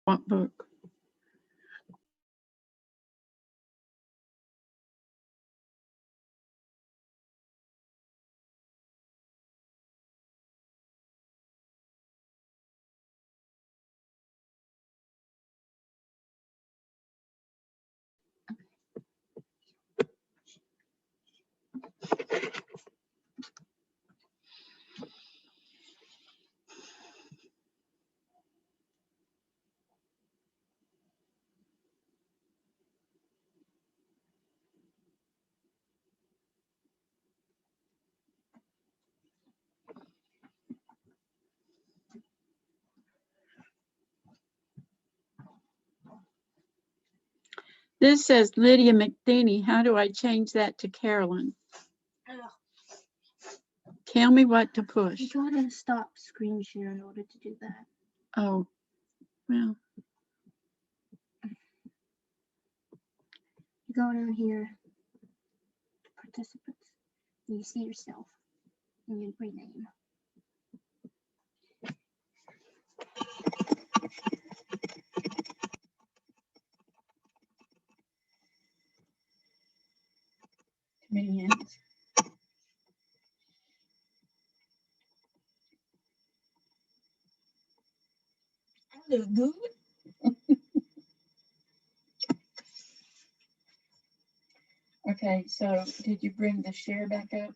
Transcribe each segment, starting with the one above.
What book? This says Lydia McTh. How do I change that to Carolyn? Tell me what to push. You gotta stop screen share in order to do that. Oh, well. You go down here, participants, and you see yourself, and you rename. Too many hands. I look good. Okay, so did you bring the share back up?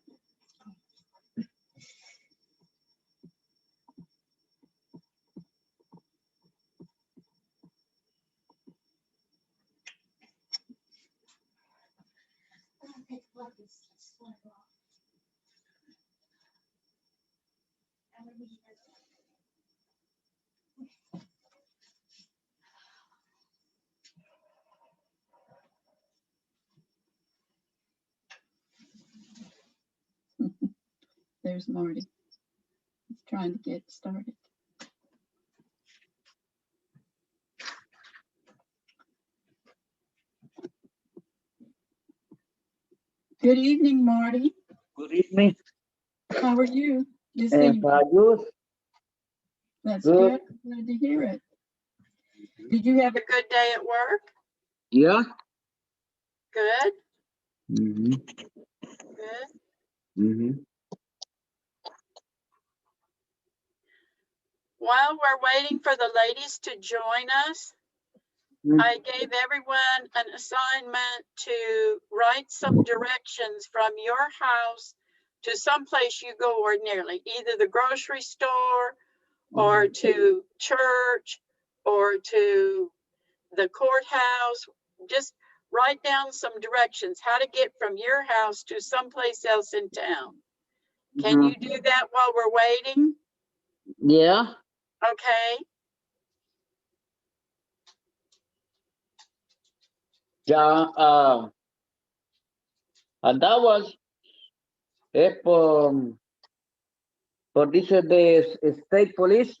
There's Marty. He's trying to get started. Good evening, Marty. Good evening. How are you this And evening? you? That's Good. good. Glad to hear it. Did you have a good day at work? Yeah. Good. Mm-hmm. Good. Mm-hmm. While we're waiting for the ladies to join us, I gave everyone an assignment to write some directions from your house to someplace you go ordinarily, either the grocery store or to church or to the courthouse. Just write down some directions, how to get from your house to someplace else in town. Can you do that while we're waiting? Yeah. Okay. Yeah. And that was it for this the state police.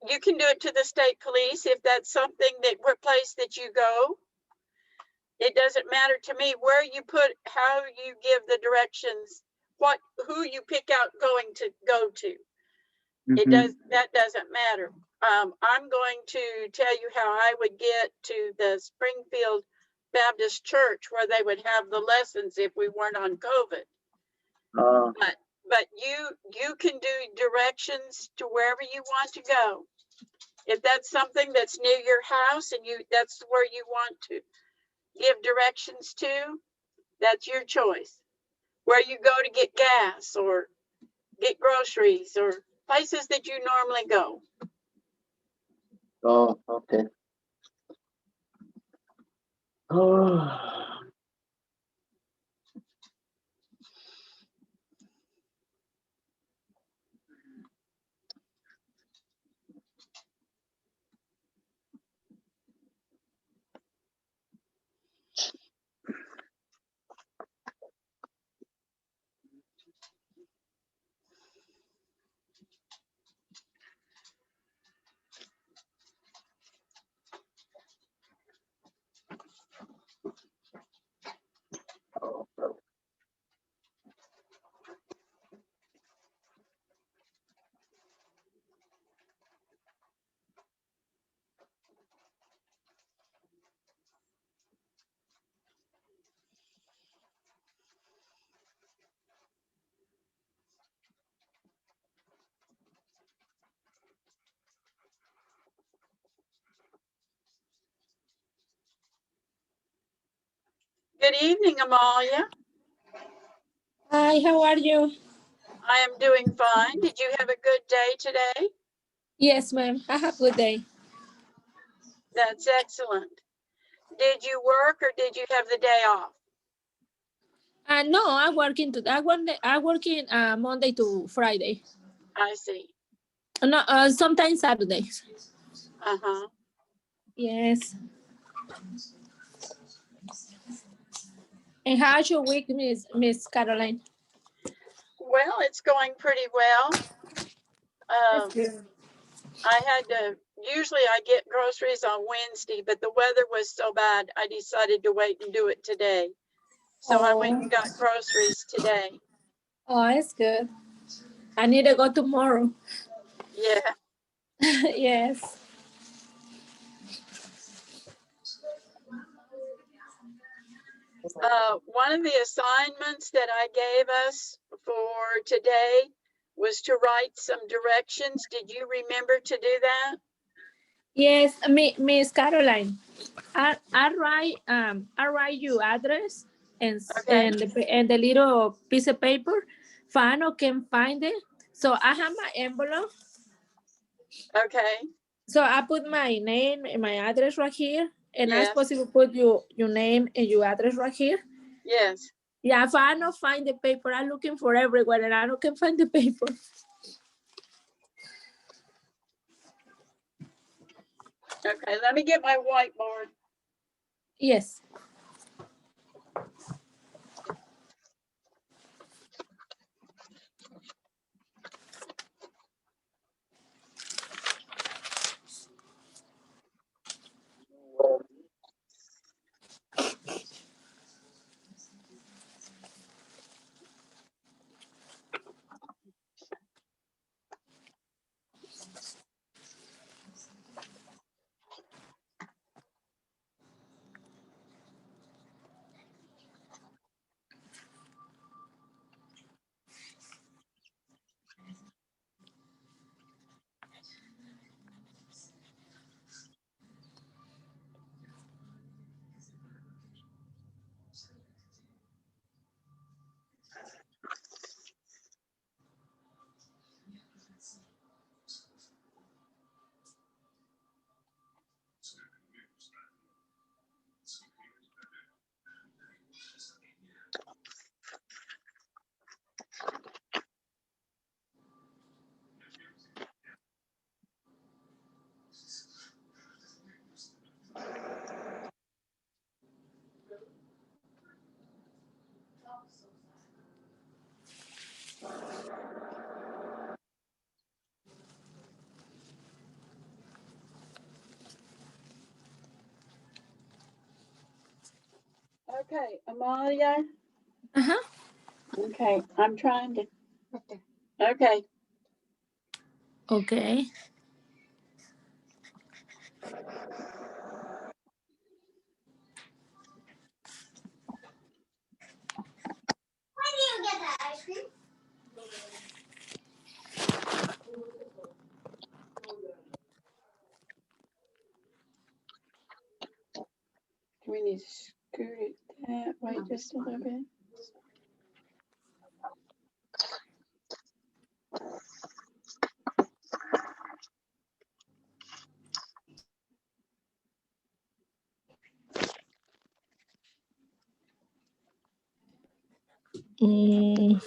You can do it to the state police if that's something that place that you go. It doesn't matter to me where you put, how you give the directions, who you pick out going to go to. That doesn't matter. I'm going to tell you how I would get to the Springfield Baptist Church where they would have the lessons if we weren't on COVID. But you can do directions to wherever you want to go. If that's something that's near your house and that's where you want to give directions to, that's your choice. Where you go to get gas or get groceries or places that you normally go. Oh, okay. Oh. Good evening, Amalia. Hi, how are you? I am doing fine. Did you have a good day today? Yes, ma'am. I have a good day. That's excellent. Did you work or did you have the day off? No, I'm working today. I working Monday to Friday. I see. No, sometimes Saturdays. Uh-huh. Yes. And how's your week, Miss Caroline? Well, it's going pretty well. That's good. I had to, usually I get groceries on Wednesday, but the weather was so bad, I decided to wait and do it today. So I went and got groceries today. Oh, it's good. I need to go tomorrow. Yeah. Yes. One of the assignments that I gave us for today was to write some directions. Did you remember to do that? Yes, Miss Caroline. I write your address Okay. and the little piece of paper. Fano can find it. So I have my envelope. Okay. So I put my name and my address right here. And I'm Yes. supposed to put your name and your address right here. Yes. Yeah, if I don't find the paper, I'm looking for everywhere and I don't can find the paper. Okay. Let me get my whiteboard. Yes. Okay. Amalia. Uh-huh. Okay. I'm trying to. Okay. Okay. Do we need to scoot it that way just a little bit? Mm,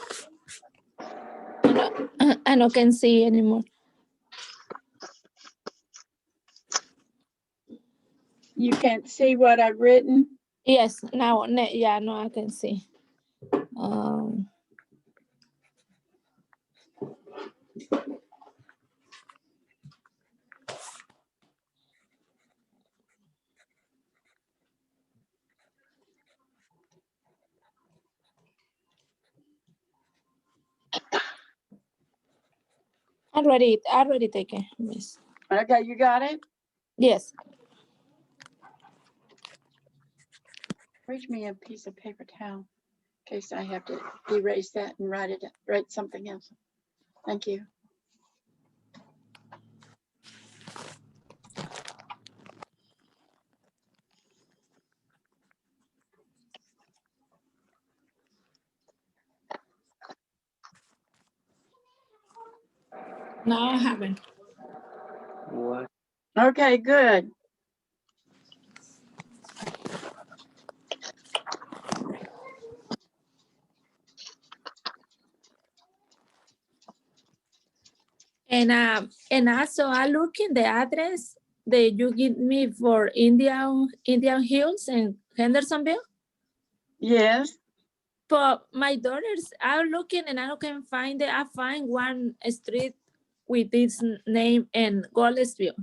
I don't can see anymore. You can't see what I've written? Yes, now, yeah, no, I can see. Um, I already taken, miss. Okay, you got it? Yes. Reach me a piece of paper towel in case I have to erase that and write something else. Thank you. No, I haven't. What? Okay, good. And also I look in the address that you give me for Indian Hills and Hendersonville. Yes. But my daughters are looking and I can find it. I find one street with this name in Goldesville.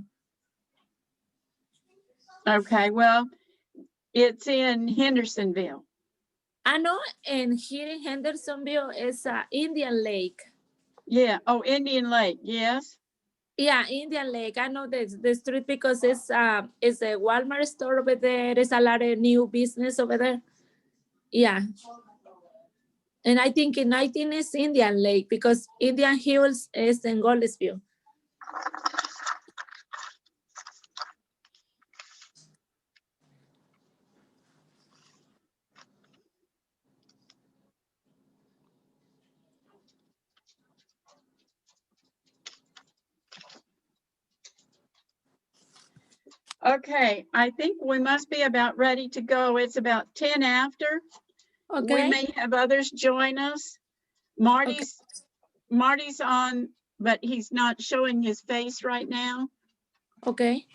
Okay, well, it's in Hendersonville. I know, and here in Hendersonville is Indian Lake. Yeah. Oh, Indian Lake. Yes. Yeah, Indian Lake. I know the street because it's a Walmart store over there. There's a lot of new business over there. Yeah. And I think in 19 is Indian Lake because Indian Hills is in Goldesville. Okay, I think we must be about ready to go. It's about 10 after. We Okay. may have others join us. Marty's on, but he's not showing his face right now. Okay.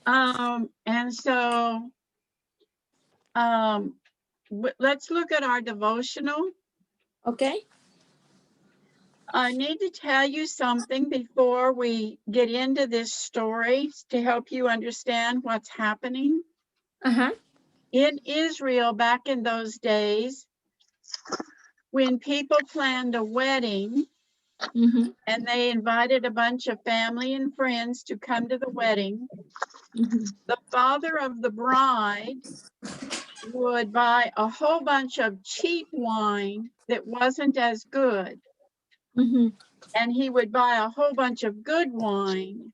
And so let's look at our devotional. Okay. I need to tell you something before we get into this story to help you understand what's happening. Uh-huh. In Israel, back in those days, when people planned a wedding Mm-hmm. and they invited a bunch of family and friends to come to the wedding, Mm-hmm. the father of the bride would buy a whole bunch of cheap wine that wasn't as good. Mm-hmm. And he would buy a whole bunch of good wine.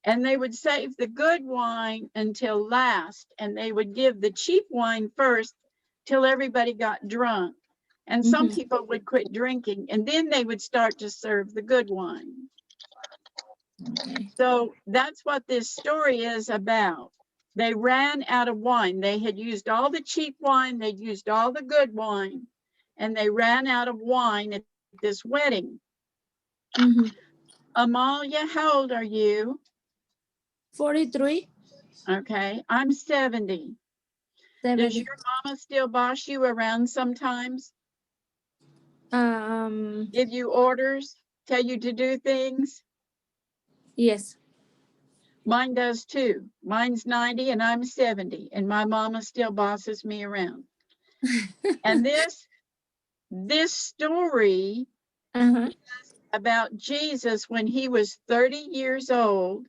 And they would save the good wine until last. And they would give the cheap wine first till everybody got drunk. And some Mm-hmm. people would quit drinking. And then they would start to serve the good wine. Okay. So that's what this story is about. They ran out of wine. They had used all the cheap wine. They'd used all the good wine. And they ran out of wine at this wedding. Mm-hmm. Amalia, how old are you? 43, Okay, I'm 70. Does 70. your mama still boss you around sometimes? Give you orders, tell you to do things? Yes. Mine does too. Mine's 90 and I'm 70, and my mama still bosses me around. And this story Uh-huh. about Jesus when he was 30 years old,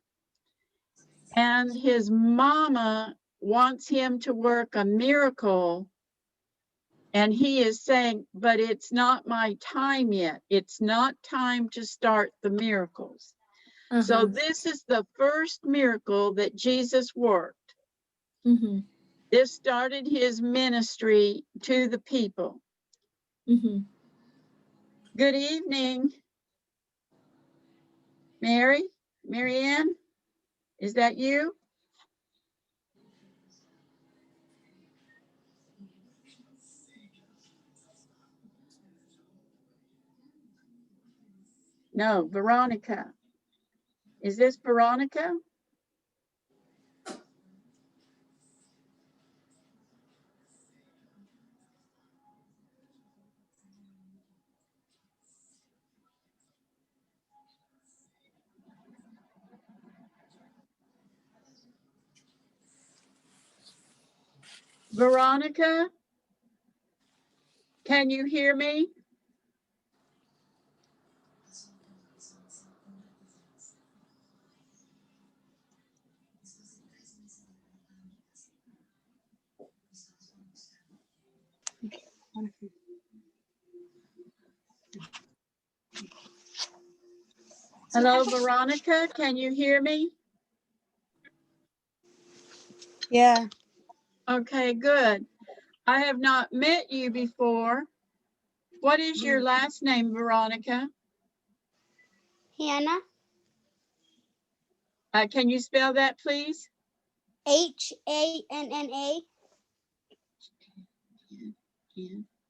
and his mama wants him to work a miracle. And he is saying, but it's not my time yet. It's not time to start the miracles. Uh-huh. So this is the first miracle that Jesus worked. Mm-hmm. This started his ministry to the people. Mm-hmm. Good evening, Marianne, is that you? No, Veronica. Is this Veronica? Veronica, can you hear me? Hello, Veronica, can you hear me? Yeah, Okay, good. I have not met you before. What is your last name, Veronica? Hannah. Can you spell that, please? Hanna.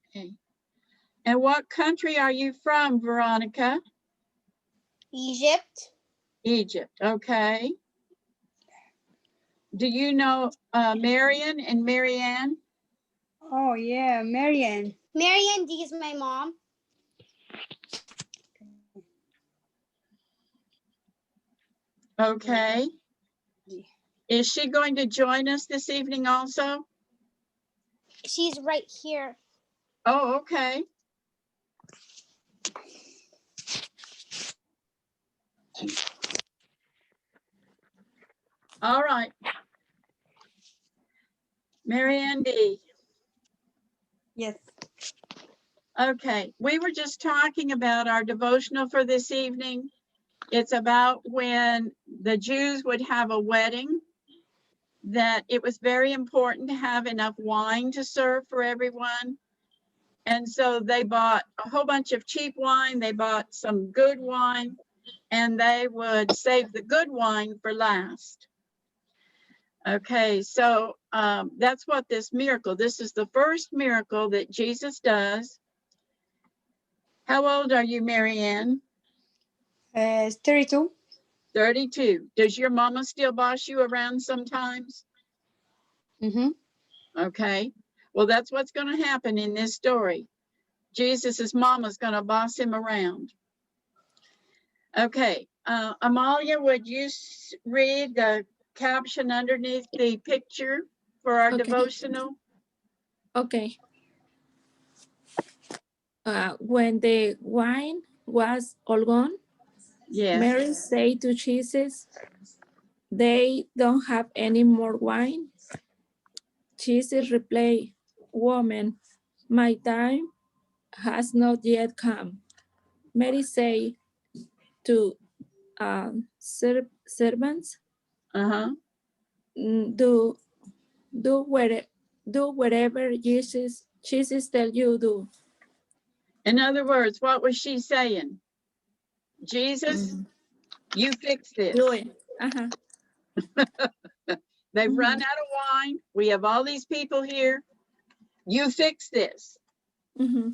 Okay. And what country are you from, Veronica? Egypt. Egypt. Okay. Do you know Marion and Marianne? Oh, yeah, Marian. Marianne D is my mom. Okay. Is she going to join us this evening also? She's right here. Oh, okay. All right. Marianne D. Yes. Okay, we were just talking about our devotional for this evening. It's about when the Jews would have a wedding, that it was very important to have enough wine to serve for everyone. And so they bought a whole bunch of cheap wine, they bought some good wine, and they would save the good wine for last. Okay, so that's what this is the first miracle that Jesus does. How old are you, Marianne? 32. 32. Does your mama still boss you around sometimes? Mm-hmm. Okay. Well, that's what's going to happen in this story. Jesus's mama's going to boss him around. Okay. Amalia, would you read the caption underneath the picture for our Okay. devotional? Okay. When the wine was all gone, Yes. Mary said to Jesus, "They don't have any more wine." Jesus replied, "Woman, my time has not yet come." Mary said to servants, Uh-huh. Do whatever Jesus tell you do." In other words, what was she saying? Jesus, you fix this. Do it. Uh-huh. They've Mhm. run out of wine. We have all these people here. You fix this. Mm-hmm.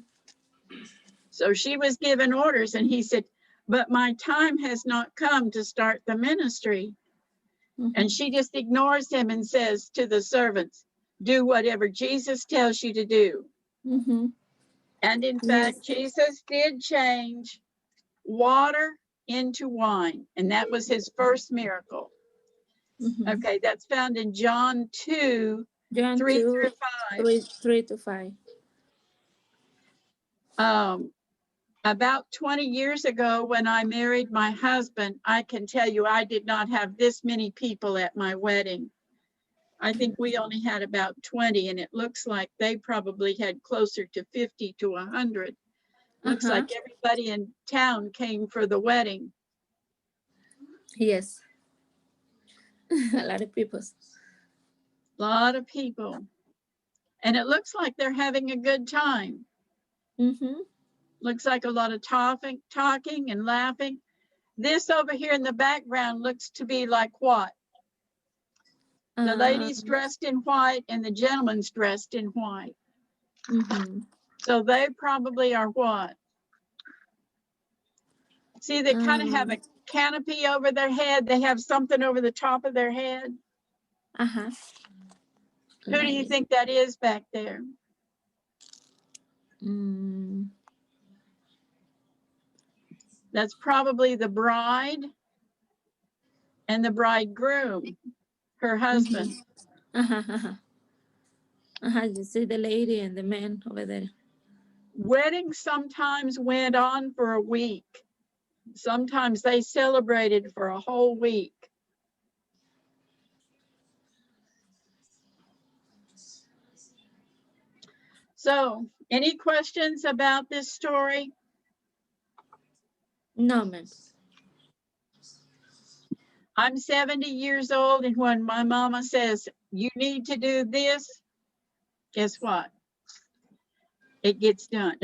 So she was given orders, and he said, but my time has not come to start the ministry. Mm-hmm. And she just ignores him and says to the servants, do whatever Jesus tells you to do. Mm-hmm. And in Yes. fact, Jesus did change water into wine. And that was his first miracle. Mm-hmm. Okay, that's found in John 2, John 3 2, through 5. 3 to 5. About 20 years ago, when I married my husband, I can tell you I did not have this many people at my wedding. I think we only had about 20, and it looks like they probably had closer to 50 to 100. Looks Uh-huh. like everybody in town came for the wedding. Yes. A lot of people. A lot of people. And it looks like they're having a good time. Mm-hmm. Looks like a lot of talking and laughing. This over here in the background looks to be like what? The ladies dressed in white and the gentleman's dressed in white. Mm-hmm. So they probably are what? See, they kind of have a canopy over their head. They have something over the top of their head. Uh-huh. Who do you think that is back there? That's probably the bride and the bridegroom, her husband. Uh-huh. Uh-huh. Uh-huh. You see the lady and the man over there. Weddings sometimes went on for a week. Sometimes they celebrated for a whole week. So, any questions about this story? No, ma'am. I'm 70 years old, and when my mama says, you need to do this, guess what? It gets done.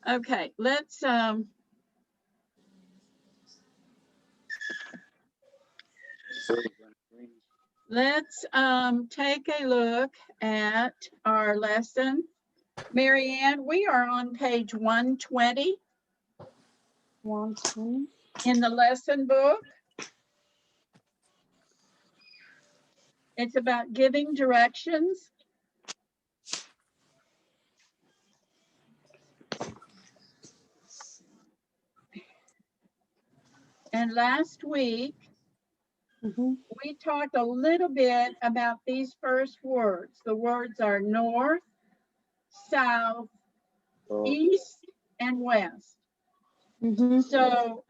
Okay, let's take a look at our lesson. Marianne, we are on page 120 120. in the lesson book. It's about giving directions. And last week, we talked a little bit about these first words. The words are north, south, east, and west. So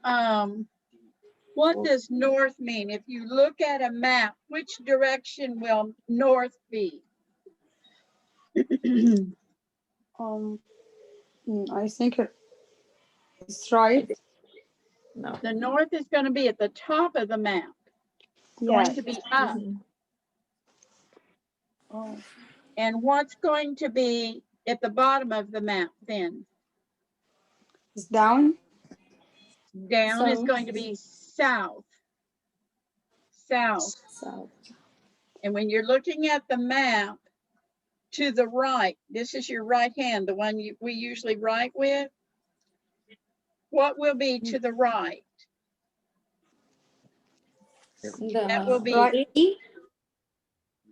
what does north mean? If you look at a map, which direction will north be? I think it's right. No. The north is going to be at the top of the map. It's Yeah. going to be up. Oh, And what's going to be at the bottom of the map then? it's down. Down is South. going to be south. South. South. And when you're looking at the map to the right, this is your right hand, the one we usually write with. What will be to the right? That will be Right.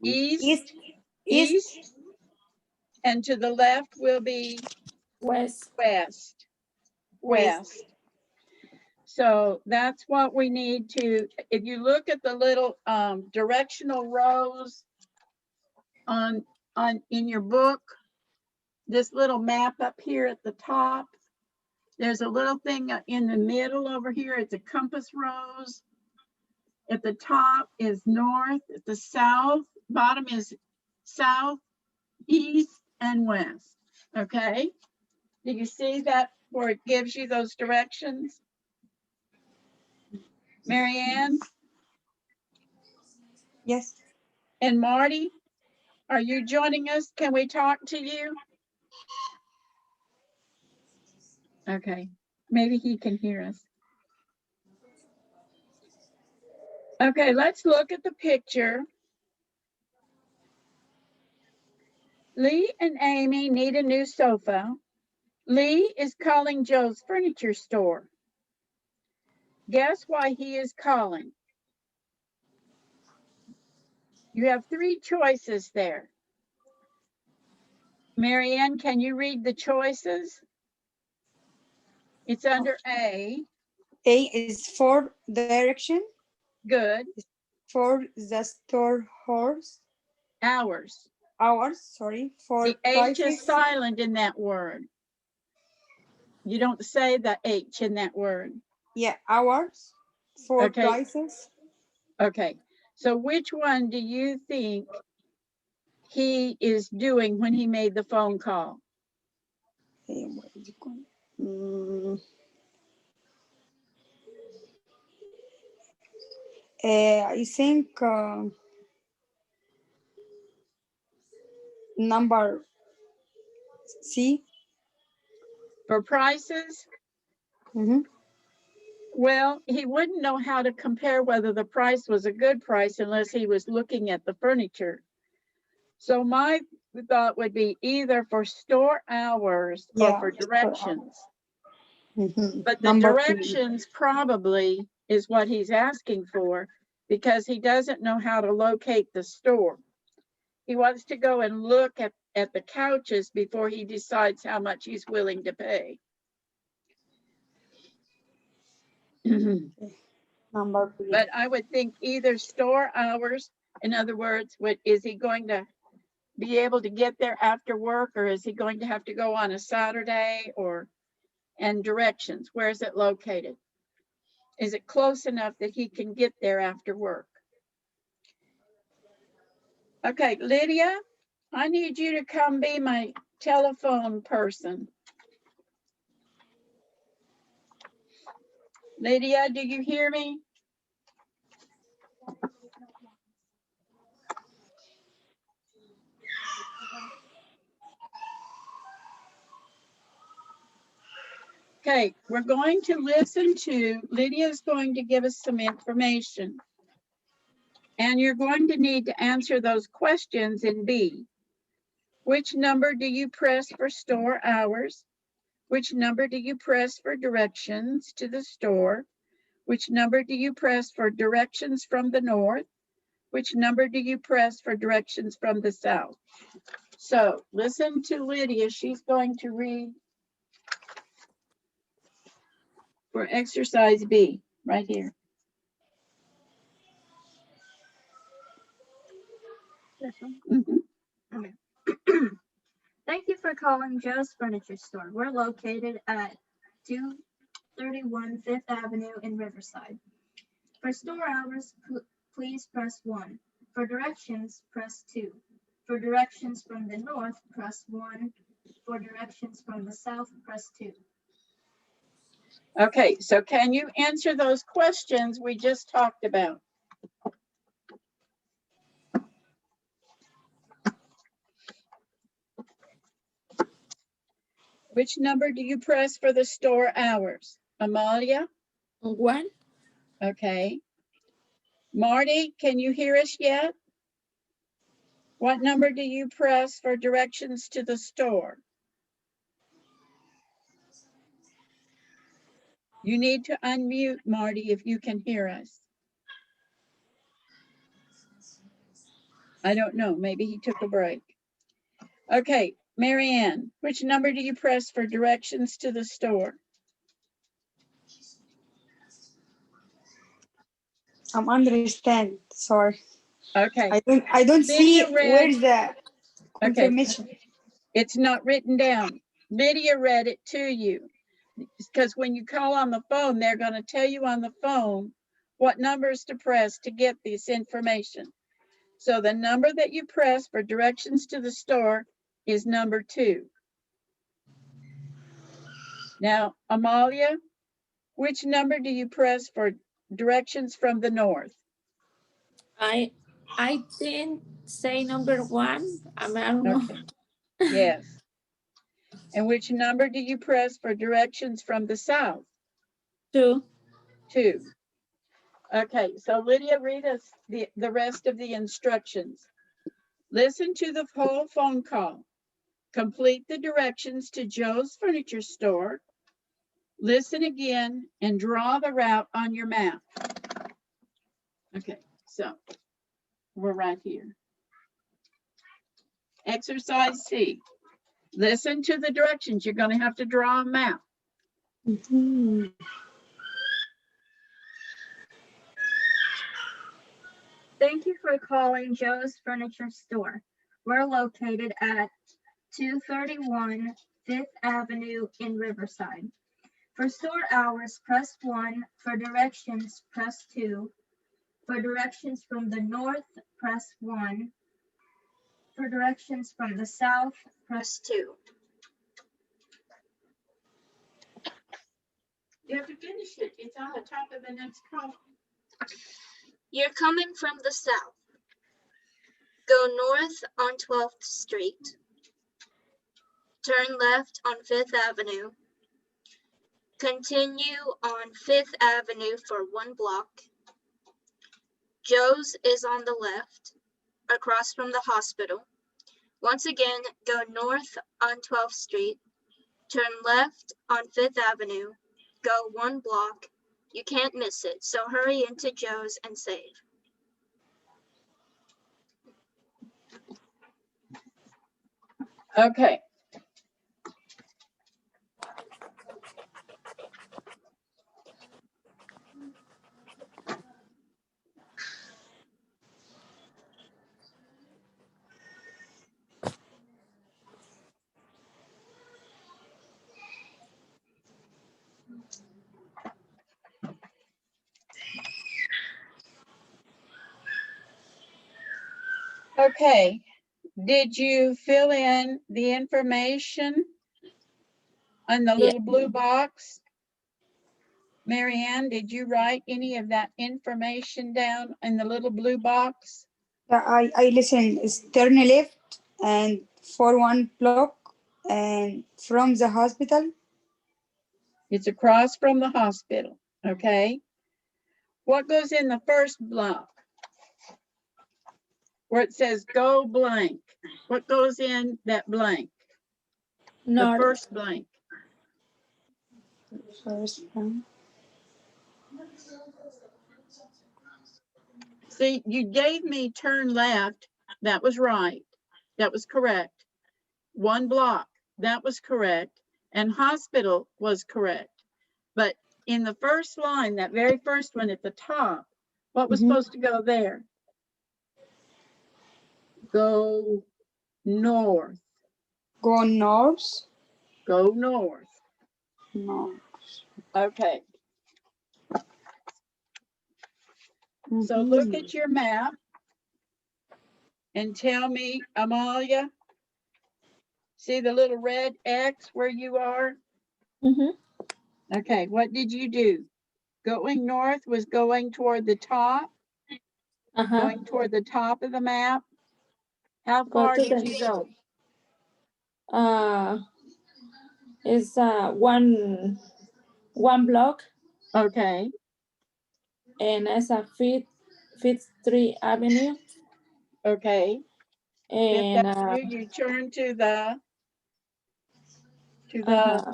east, East. and to the left will be West. west. West. So that's what we need to, if you look at the little directional rows in your book, this little map up here at the top, there's a little thing in the middle over here. It's a compass rose. At the top is north, at the south, bottom is south, east, and west. Okay? Do you see that where it gives you those directions? Marianne Yes. and Marty, are you joining us? Can we talk to you? Okay, maybe he can hear us. Okay, let's look at the picture. Lee and Amy need a new sofa. Lee is calling Joe's furniture store. Guess why he is calling? You have three choices there. Marianne, can you read the choices? It's under A. A is for direction. Good. For the store horse. Hours. Hours, sorry. For The H is prices. silent in that word. You don't say the H in that word. Yeah, hours. For Okay. prices. Okay. So which one do you think he is doing when he made the phone call? I think number C. For prices? Well, he wouldn't know how to compare whether the price was a good price unless he was looking at the furniture. So my thought would be either for store hours or for directions. But the Number directions probably is what he's asking for because he doesn't know how to locate the store. He wants to go and look at the couches before he decides how much he's willing to pay. Number B. But I would think either store hours, in other words, is he going to be able to get there after work, or is he going to have to go on a Saturday, and directions? Where is it located? Is it close enough that he can get there after work? Okay, Lydia, I need you to come be my telephone person. Lydia, do you hear me? Okay, we're going to listen to, Lydia's going to give us some information. And you're going to need to answer those questions in B. Which number do you press for store hours? Which number do you press for directions to the store? Which number do you press for directions from the north? Which number do you press for directions from the south? So listen to Lydia. She's going to read for exercise B right here. This one. Mhm. Thank you for calling Joe's Furniture Store. We're located at 231 Fifth Avenue in Riverside. For store hours, please press 1. For directions, press 2. For directions from the north, press 1. For directions from the south, press 2. Okay, so can you answer those questions we just talked about? Which number do you press for the store hours? Amalia? 1. Okay. Marty, can you hear us yet? What number do you press for directions to the store? You need to unmute, Marty, if you can hear us. I don't know, maybe he took a break. Okay, Marianne, which number do you press for directions to the store? I'm understand. Sorry. Okay, I don't see Lydia read- where's the okay, information. it's not written down. Lydia read it to you. Because when you call on the phone, they're going to tell you on the phone what numbers to press to get this information. So the number that you press for directions to the store is number 2. Now, Amalia, which number do you press for directions from the north? I didn't say number 1. I don't know. Okay. Yes. And which number do you press for directions from the south? 2. 2. Okay, so Lydia, read us the rest of the instructions. Listen to the whole phone call. Complete the directions to Joe's Furniture Store. Listen again and draw the route on your map. Okay, so we're right here. Exercise C. Listen to the directions. You're going to have to draw a map. Mhm. Thank you for calling Joe's Furniture Store. We're located at 231 Fifth Avenue in Riverside. For store hours, press 1. For directions, press 2. For directions from the north, press 1. For directions from the south, press 2. You have to finish it. It's on the top of the next column. You're coming from the south. Go north on 12th Street. Turn left on 5th Avenue. Continue on 5th Avenue for 1 block. Joe's is on the left, across from the hospital. Once again, go north on 12th Street. Turn left on 5th Avenue. Go 1 block. You can't miss it, so hurry into Joe's and save. Okay. Okay, did you fill in the information on the Yeah. little blue box? Marianne, did you write any of that information down in the little blue box? Yeah, I listen. It's turn left and for 1 block and from the hospital. It's across from the hospital, okay? What goes in the first block? Where it says go blank. What goes in that blank? The North. first blank. First one. See, you gave me turn left. That was right. That was correct. One block. That was correct. And hospital was correct. But in the first line, that very first one at the top, what was supposed to go there? Go north. Go north. Go north. North. Okay. So look at your map and tell me, Amalia, see the little red X where you are? Mhm. Okay, what did you do? Going north was going toward the top, going toward the top of the map. How Go far to did the- you go? It's one block, Okay, and it's a Fifth Street Avenue, okay. Fifth and Avenue, you turn to the uh,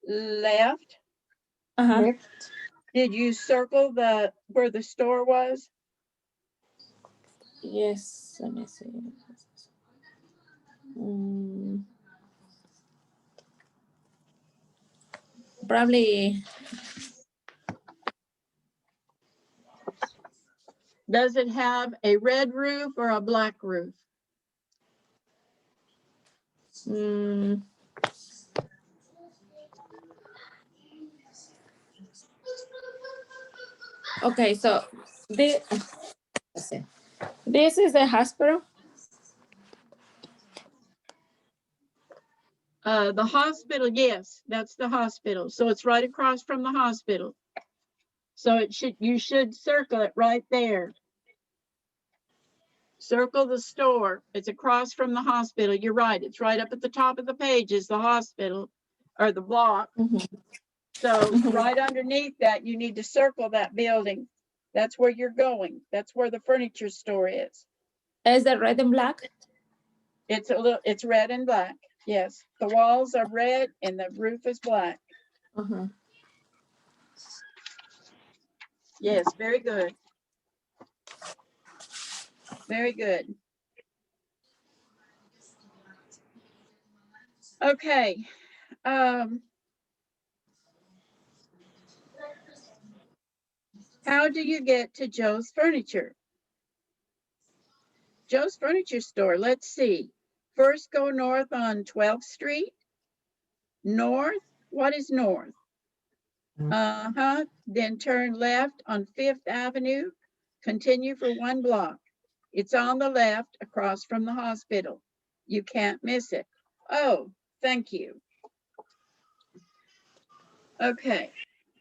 left. Left. Did you circle the where the store was? yes, let me see. Probably Does it have a red roof or a black roof? okay. So this is the hospital. The hospital, yes, that's the hospital. So it's right across from the hospital. So you should circle it right there. Circle the store. It's across from the hospital. You're right. It's right up at the top of the page is the hospital or the block. So right underneath that, you need to circle that building. That's where you're going. That's where the furniture store is. Is that red and black? It's red and black. Yes, the walls are red and the roof is black. Yes, very good. Very good. Okay. How do you get to Joe's Furniture? Joe's Furniture Store, let's see. First go north on 12th Street. North, what is north? Then turn left on 5th Avenue. Continue for one block. It's on the left across from the hospital. You can't miss it. Oh, thank you. Okay,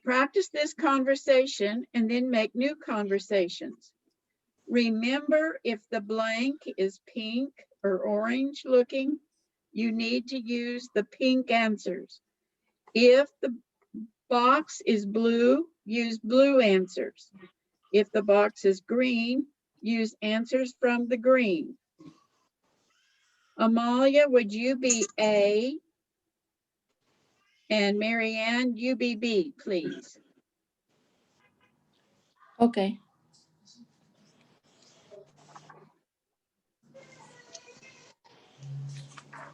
practice this conversation and then make new conversations. Remember, if the blank is pink or orange looking, you need to use the pink answers. If the box is blue, use blue answers. If the box is green, use answers from the green. Amalia, would you be A? And Marianne, you be B, please. Okay.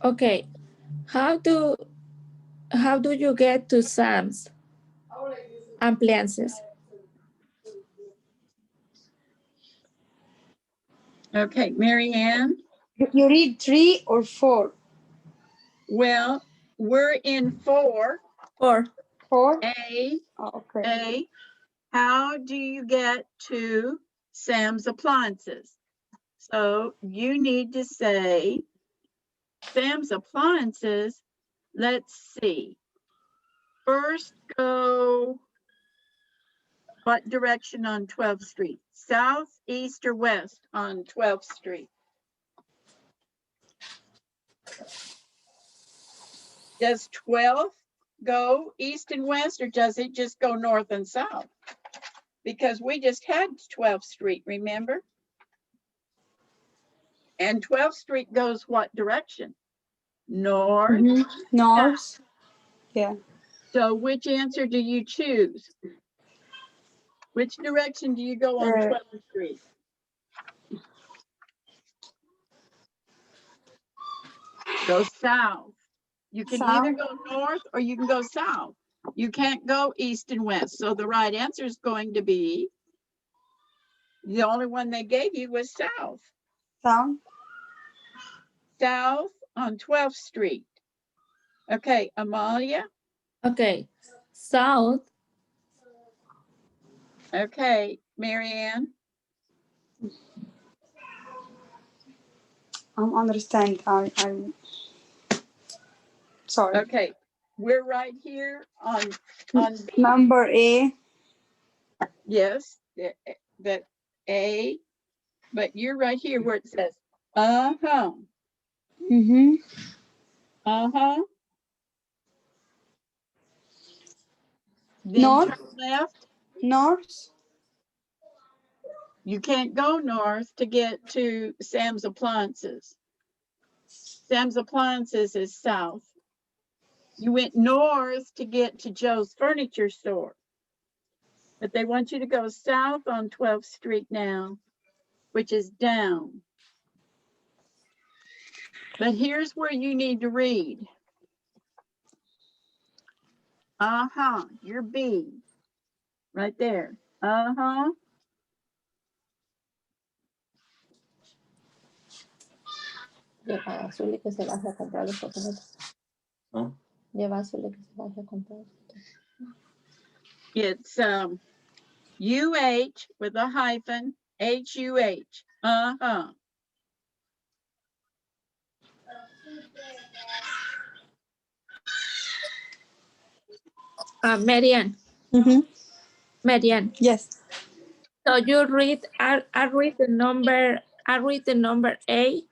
Okay. How do you get to Sam's appliances? Okay, Marianne. You read 3 or 4? Well, we're in 4. 4. 4? A. Oh, okay. A. How do you get to Sam's Appliances? So you need to say Sam's Appliances. Let's see. First go what direction on 12th Street? South, east, or west on 12th Street? Does 12th go east and west, or does it just go north and south? Because we just had 12th Street, remember? And 12th Street goes what direction? North. Mhm. North. Yeah. So which answer do you choose? Which direction do you go on 12th Street? Go south. You can either go north or you can go south. You can't go east and west. So the right answer is going to be, the only one they gave you was south. South. South on 12th Street. Okay, Amalia. Okay, south. Okay, Marianne. Understand. I'm sorry. Okay, we're right here on B. Number A. Yes, the A, but you're right here where it says, uh-huh, Mm-hmm. uh-huh. Then North. turn left. North. You can't go north to get to Sam's Appliances. Sam's Appliances is south. You went north to get to Joe's Furniture Store. But they want you to go south on 12th Street now, which is down. But here's where you need to read. Uh-huh, you're B. Right there. Uh-huh. Lleva a Azul que se vaya a comprar los chocolates. ¿Ah? Lleva a Azul que se vaya a comprar. It's UH with a hyphen, HUH. Uh-huh. Marianne. Mm-hmm. Marianne. Yes. So you read, I read the number A,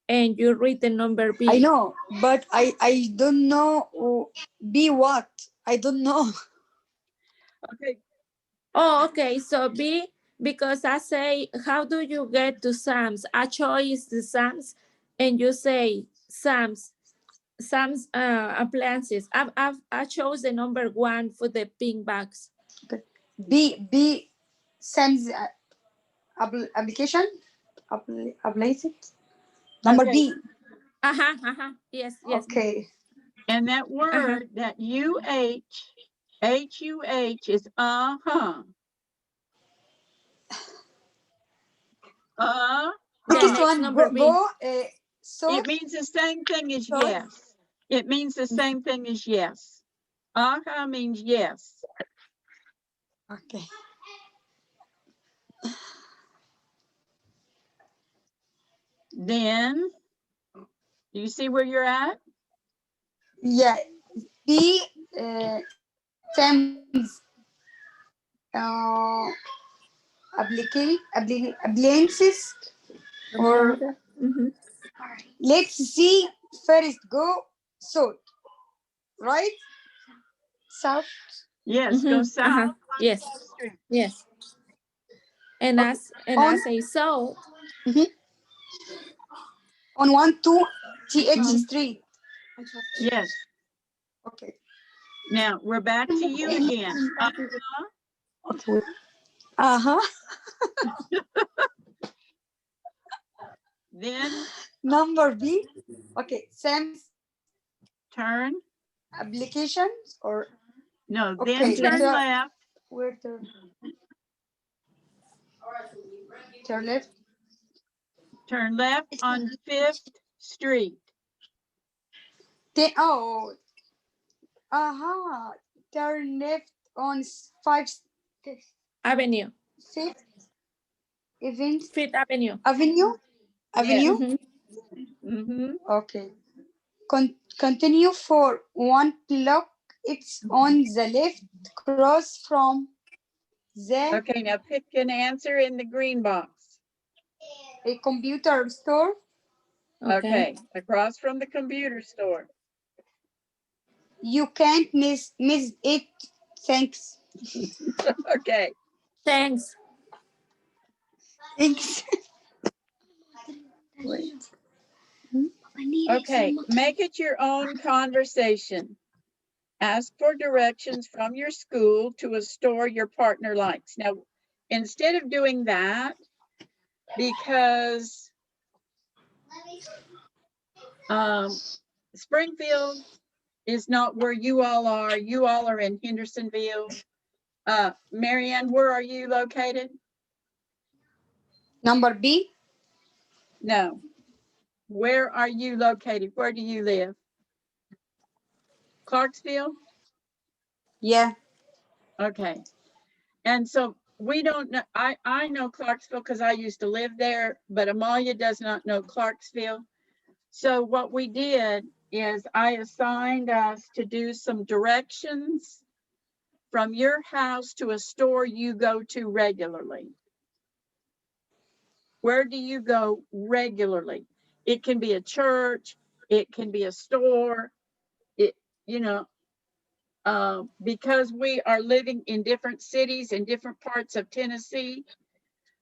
and you read the number B. I know, but I don't know B what. I don't know. Okay. Oh, okay. So B, because I say, how do you get to Sam's? I choose the Sam's, and you say Sam's appliances. I chose the number 1 for the pink bags. B Sam's application. Application. Number Okay. B. Yes. Okay. And that word, that UH, HUH is uh-huh. Next next one, number B. So it means the same thing as Sorry? yes. It means the same thing as yes. Uh-huh means yes. okay. Then, do you see where you're at? Yeah. B Sam's appliances or let's see first go south, right? South. Yes, go south. Yes. Street. Yes. And Okay. I say so. On 1-2 TH Street. Yes. Okay. Now we're back to you again. Okay. Uh-huh. Then Number B. Okay. Sam's turn. applications or No, okay. then turn So- left. where turn? Turn left. Turn left on 5th Street. Then turn left on 5th Avenue. 5th event 5th Avenue. Avenue. Avenue. Yes. Okay. Continue for 1 block. It's on the left, cross from the Okay, now pick an answer in the green box. a computer store. Okay, across from the computer store. You can't miss it. Thanks. Okay. Thanks. Thanks. Wait. Okay, make it your own conversation. Ask for directions from your school to a store your partner likes. Now, instead of doing that, because Springfield is not where you all are. You all are in Hendersonville. Marianne, where are you located? Number B. No. Where are you located? Where do you live? Clarksville? Yeah. Okay. And so we don't know, I know Clarksville because I used to live there, but Amalia does not know Clarksville. So what we did is I assigned us to do some directions from your house to a store you go to regularly. Where do you go regularly? It can be a church, it can be a store, because we are living in different cities in different parts of Tennessee.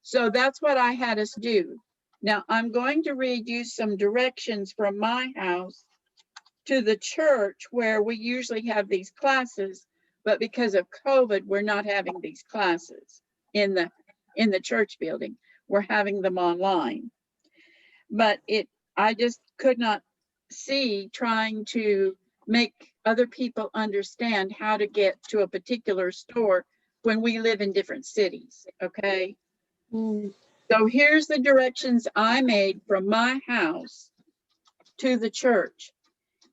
So that's what I had us do. Now I'm going to read you some directions from my house to the church where we usually have these classes, but because of COVID, we're not having these classes in the church building. We're having them online. But I just could not see trying to make other people understand how to get to a particular store when we live in different cities, okay? So here's the directions I made from my house to the church.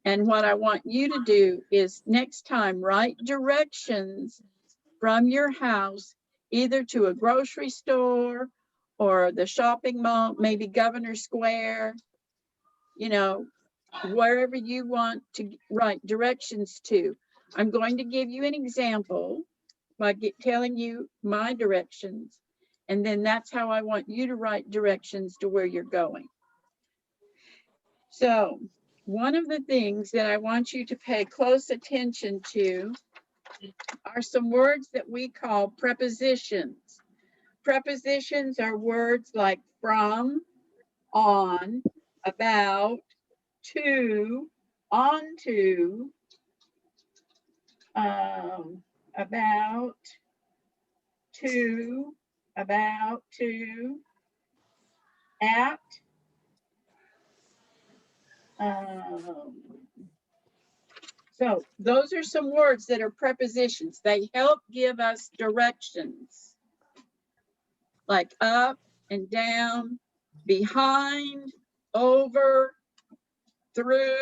And what I want you to do is next time write directions from your house, either to a grocery store or the shopping mall, maybe Governor Square, wherever you want to write directions to. I'm going to give you an example by telling you my directions. And then that's how I want you to write directions to where you're going. So one of the things that I want you to pay close attention to are some words that we call prepositions. Prepositions are words like from, on, about, to, onto, about, to, at, so those are some words that are prepositions. They help give us directions, like up and down, behind, over, through.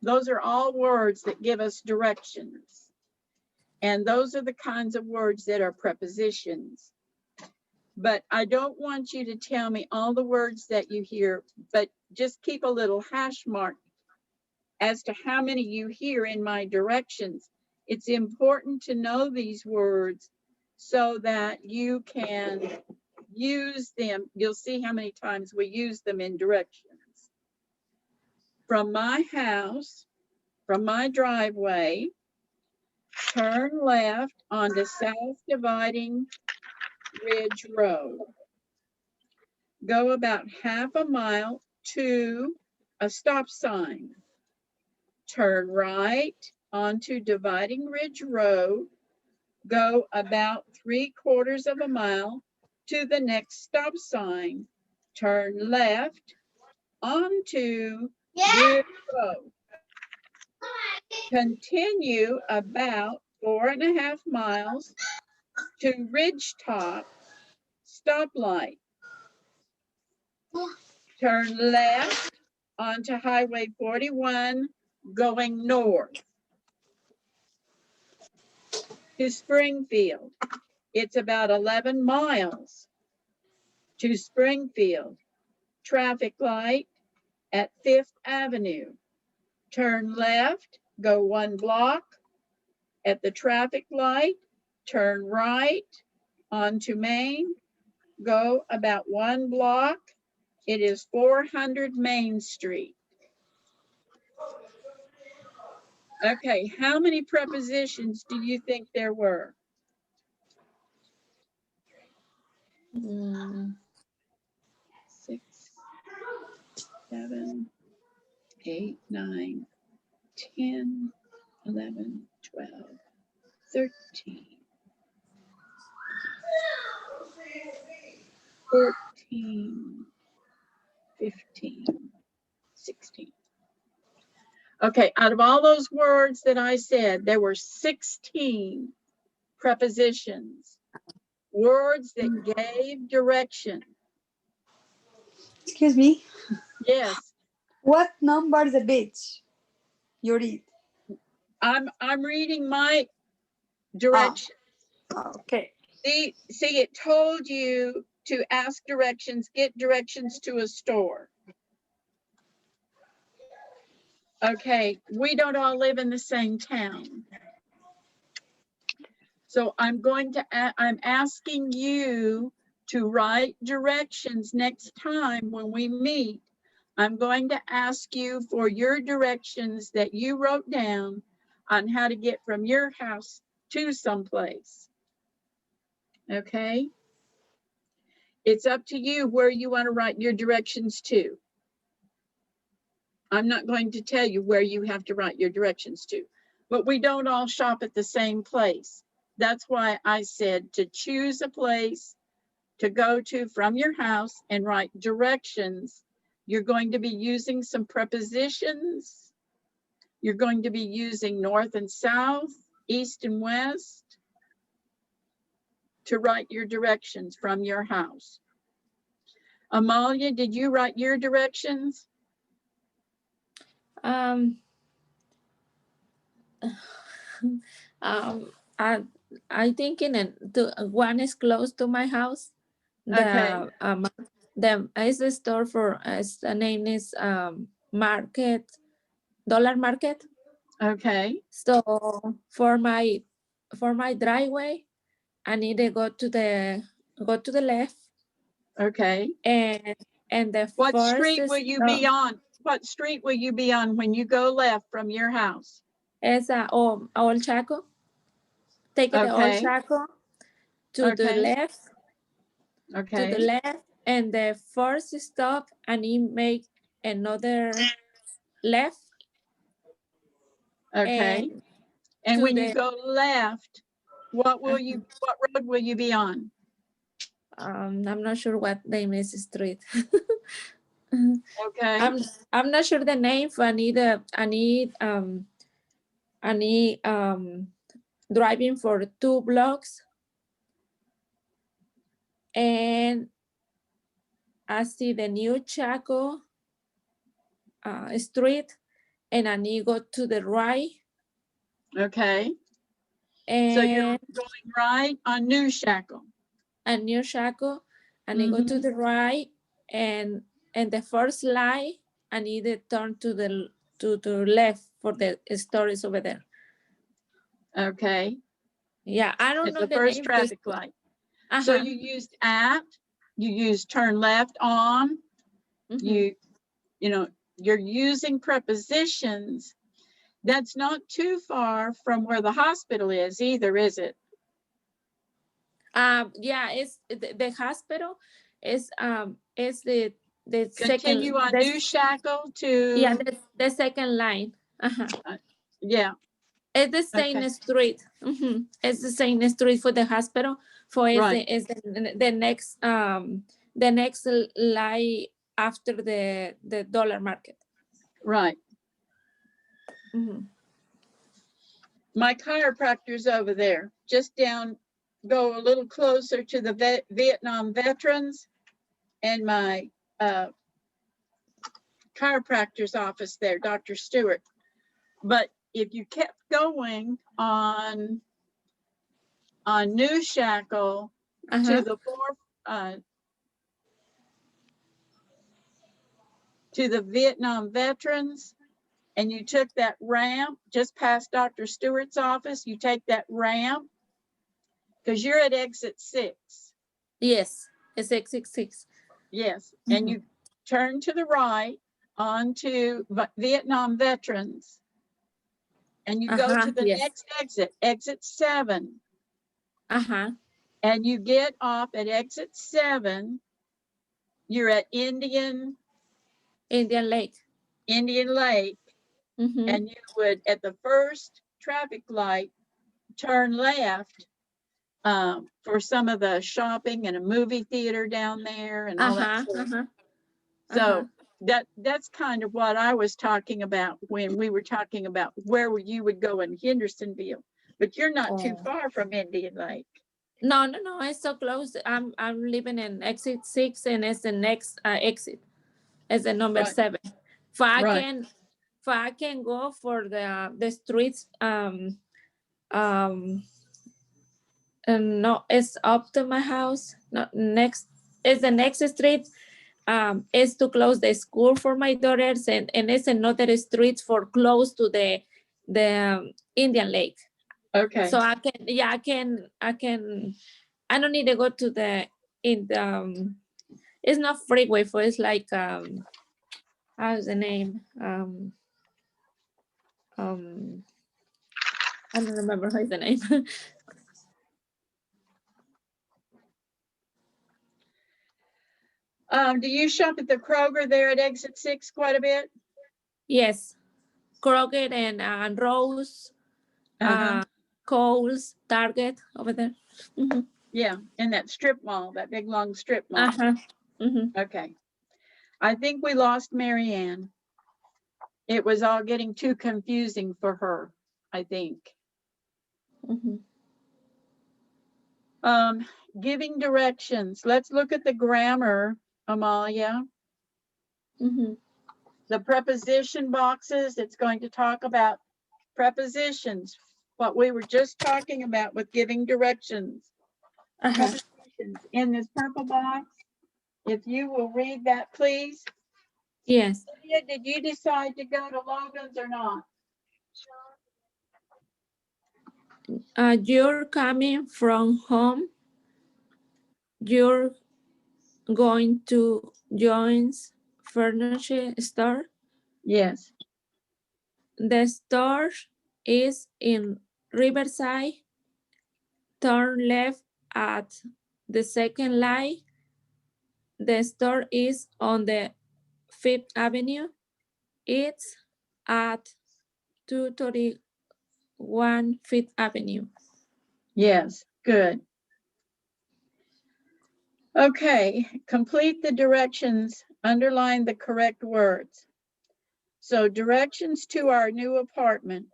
Those are all words that give us directions. And those are the kinds of words that are prepositions. But I don't want you to tell me all the words that you hear, but just keep a little hash mark as to how many you hear in my directions. It's important to know these words so that you can use them. You'll see how many times we use them in directions. From my house, from my driveway, turn left onto South Dividing Ridge Road. Go about half a mile to a stop sign. Turn right onto Dividing Ridge Road. Go about 3/4 of a mile to the next stop sign. Turn left onto Ridge Road. Continue about 4.5 miles to Ridgetop stoplight. Turn left onto Highway 41 going north to Springfield. It's about 11 miles to Springfield. Traffic light at 5th Avenue. Turn left, go 1 block at the traffic light. Turn right onto Main. Go about 1 block. It is 400 Main Street. Okay, how many prepositions do you think there were? Mm, 6, 7, 8, 9, 10, 11, 12, 13, 14, 15, 16. Okay, out of all those words that I said, there were 16 prepositions, words that gave direction. Excuse me. Yes, What number the page you read? I'm reading my direction. Okay. See, it told you to ask directions, get directions to a store. Okay, we don't all live in the same town. So I'm asking you to write directions next time when we meet. I'm going to ask you for your directions that you wrote down on how to get from your house to someplace. Okay? It's up to you where you want to write your directions to. I'm not going to tell you where you have to write your directions to, but we don't all shop at the same place. That's why I said to choose a place to go to from your house and write directions. You're going to be using some prepositions. You're going to be using north and south, east and west to write your directions from your house. Amalia, did you write your directions? um, I think one is close to my house. Okay. The is a store for the name is Market, Dollar Market. Okay. So for my driveway, I need to go to the left, Okay. and the What first street will you be on? What street will you be on when you go left from your house? is Old Chaco. Take the Old Okay. Chaco to the Okay. left, Okay. and the first stop, and you make another left. Okay. And to when you the go left, what road will you be on? I'm not sure what name is the street. Okay. I'm not sure the name. I need driving for 2 blocks, and I see the new Chaco street, and I need go to the right. Okay. And So you're going right on New Shackle. a new Chaco, I need go to the right, and the first light, I need to turn to the left for the stories over there. Okay. Yeah, I don't At know the the first name. traffic light. So you used you used turn left on, you know, you're using prepositions. That's not too far from where the hospital is either, is it? Yeah, it's the hospital is the Continue on New Shackle to. yeah, the second line. Yeah. It's the same Okay. street. It's the same street for the hospital. For Right. the next line after the dollar market. Right. My chiropractor's over there, just down, go a little closer to the Vietnam veterans and my chiropractor's office there, Dr. Stewart. But if you kept going on New Shackle to the Vietnam veterans, and you took that ramp just past Dr. Stewart's office, you take that ramp because you're at exit 6. Yes, it's 666. Yes, and you turn to the right onto Vietnam veterans. and you go to the Yes. next exit, exit 7, and you get off at exit 7, you're at Indian Indian Lake. Mhm. and you would, at the first traffic light, turn left for some of the shopping and a movie theater down there and all that stuff. So that's kind of what I was talking about when we were talking about where you would go in Hendersonville, but you're not too far from Indian Lake. No, it's so close. I'm living in exit 6 and it's the next exit. It's the number Right. 7. For Right. I can go for the streets and no, it's up to my house. Not next is the next street. Is to close the school for my daughters, and it's another street for close to the Indian Lake. Okay. So I can I don't need to go to the it's not freeway, for it's like how's the name? I don't remember how's the name. Do you shop at the Kroger there at exit 6 quite a bit? Yes, Kroger and Rose, Kohl's, Target over there. Mhm. Yeah, in that strip mall, that big long strip mall. Okay. I think we lost Marianne. It was all getting too confusing for her, I think. Giving directions. Let's look at the grammar, Amalia. The preposition boxes, it's going to talk about prepositions, what we were just talking about with giving directions. Prepositions in this purple box. If you will read that, please. Yes. Lydia, did you decide to go to Logan's or not? You're coming from home. You're going to John's furniture store. Yes. The store is in Riverside. Turn left at the second light. The store is on the 5th Avenue. It's at 231 5th Avenue. Yes, good. Okay, complete the directions, underline the correct words. So directions to our new apartment.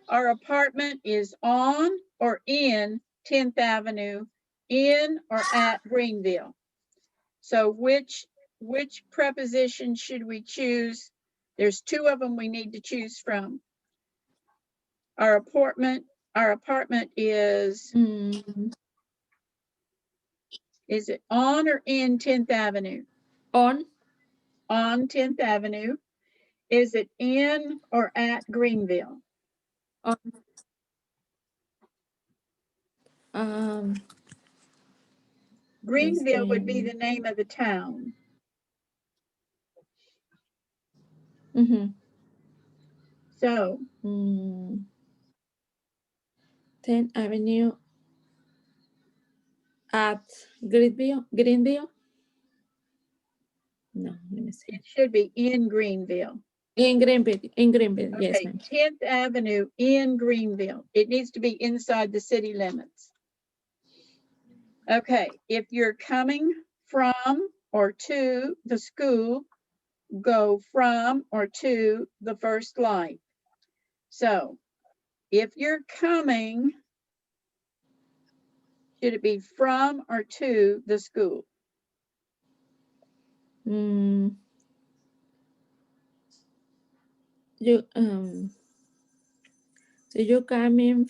Our apartment is on or in 10th Avenue, in or at Greenville. So which preposition should we choose? There's 2 of them we need to choose from. Our apartment is it on or in 10th Avenue? On 10th Avenue. Is it in or at Greenville? Greenville would be the name of the town. So 10th Avenue at Greenville. No, let me see. It should be in Greenville. In Greenville, Okay, yes, ma'am. 10th Avenue in Greenville. It needs to be inside the city limits. Okay, if you're coming from or to the school, go from or to the first light. So if you're coming, should it be from or to the school? You so you coming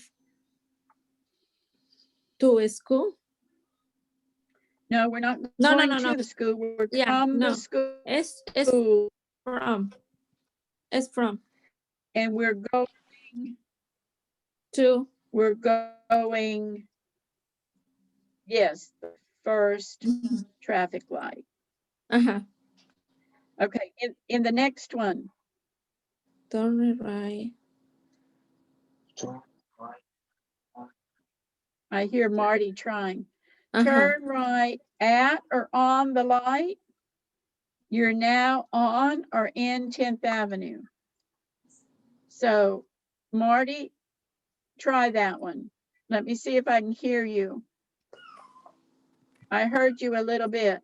to a school? No, we're not No, going no, to no. the school. We're Yeah, from no. the school. It's from. It's from. And we're going To. We're going. Yes, the first traffic light. Okay, in the next one, Turn right. I hear Marty trying. Uh-huh. Turn right at or on the light. You're now on or in 10th Avenue. So Marty, try that one. Let me see if I can hear you. I heard you a little bit.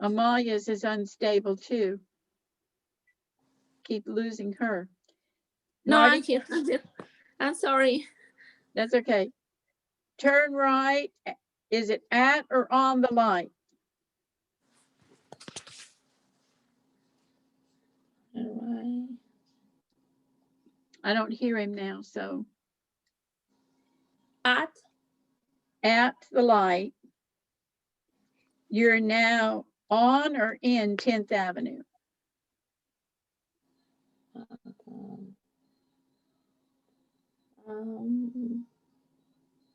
Amalia's is unstable too. Keep losing her. No, Marty, I'm here. I'm sorry. that's okay. Turn right. Is it at or on the light? All right. I don't hear him now, so At. the light. You're now on or in 10th Avenue?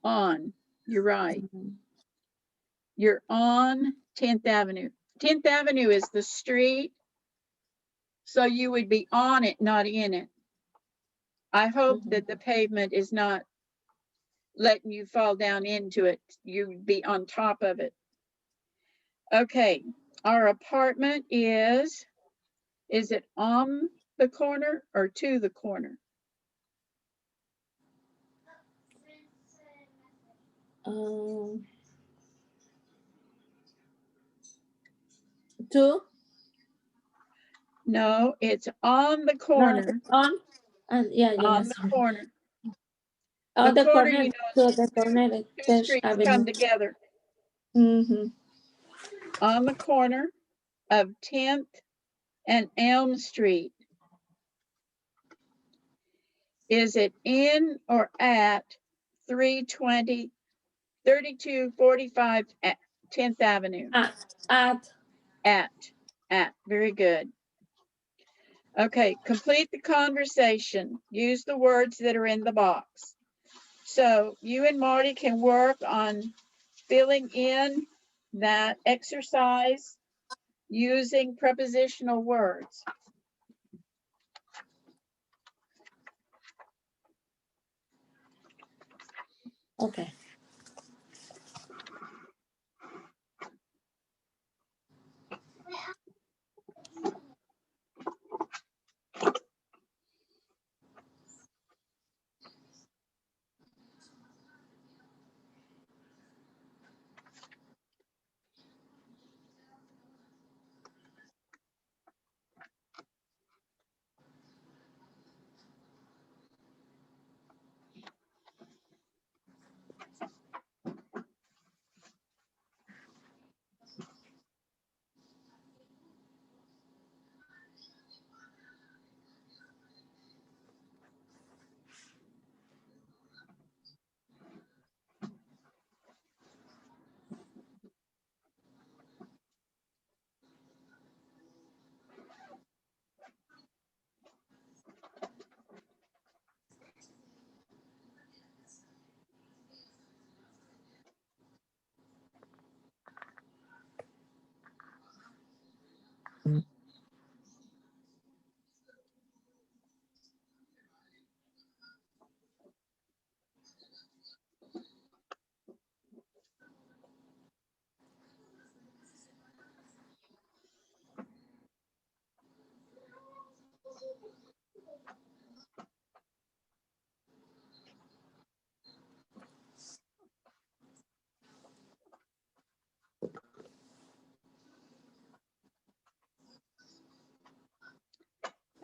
On, you're right. You're on 10th Avenue. 10th Avenue is the street, so you would be on it, not in it. I hope that the pavement is not letting you fall down into it. You'd be on top of it. Okay, our apartment is it on the corner or to the corner? Two. No, it's on the No, corner. on. And yeah, On the sorry. corner. Oh, the corner, you know, to the corner, two 10th streets Avenue. come together. Mm-hmm. On the corner of 10th and Elm Street. Is it in or at 320, 3245 at 10th Avenue? At, very good. Okay, complete the conversation. Use the words that are in the box. So you and Marty can work on filling in that exercise using prepositional words. Okay.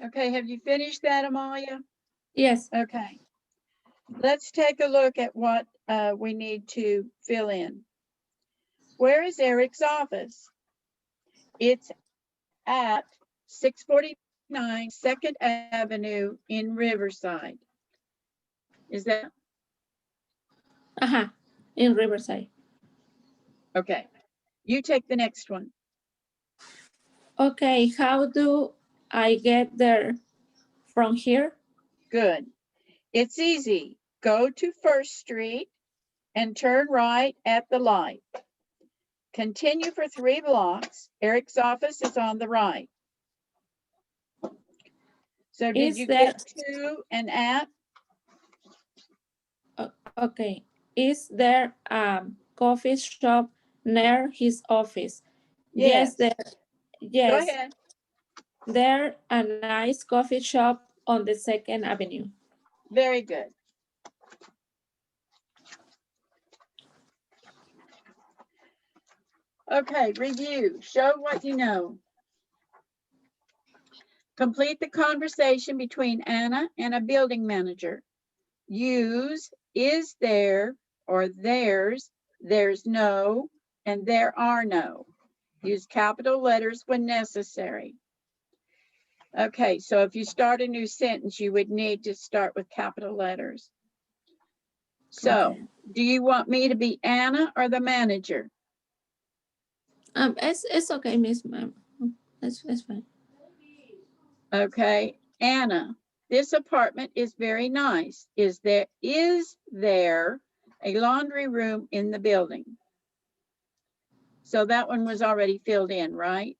Okay, have you finished that, Amalia? Yes. Okay. Let's take a look at what we need to fill in. Where is Eric's office? It's at 649 2nd Avenue in Riverside. Is that? In Riverside. Okay. You take the next one. Okay, how do I get there from here? Good. It's easy. Go to First Street and turn right at the light. Continue for 3 blocks. Eric's office is on the right. So did Is you there- get to and at? Okay. Is there a coffee shop near his office? Yes. There. Go Yes. ahead. There a nice coffee shop on the 2nd Avenue. Very good. Okay, review. Show what you know. Complete the conversation between Anna and a building manager. Use is there or there's no, and there are no. Use capital letters when necessary. Okay, so if you start a new sentence, you would need to start with capital letters. So, Okay. do you want me to be Anna or the manager? It's okay, Miss Ma'am. That's fine. Okay, Anna, this apartment is very nice. Is there a laundry room in the building? So that one was already filled in, right?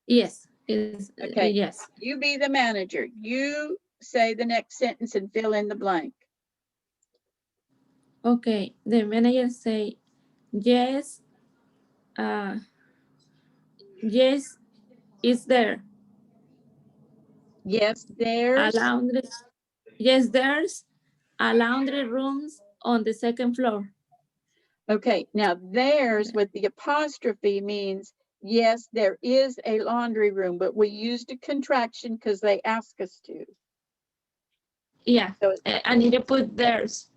Yes. Is Okay. yes. You be the manager. You say the next sentence and fill in the blank. Okay. The manager say yes. Yes, is there Yes, a there's. laundry? Yes, there's a laundry rooms on the 2nd floor. Okay, now there's with the apostrophe means, yes, there is a laundry room, but we used a contraction because they asked us to. Yeah, So, I need to put theirs.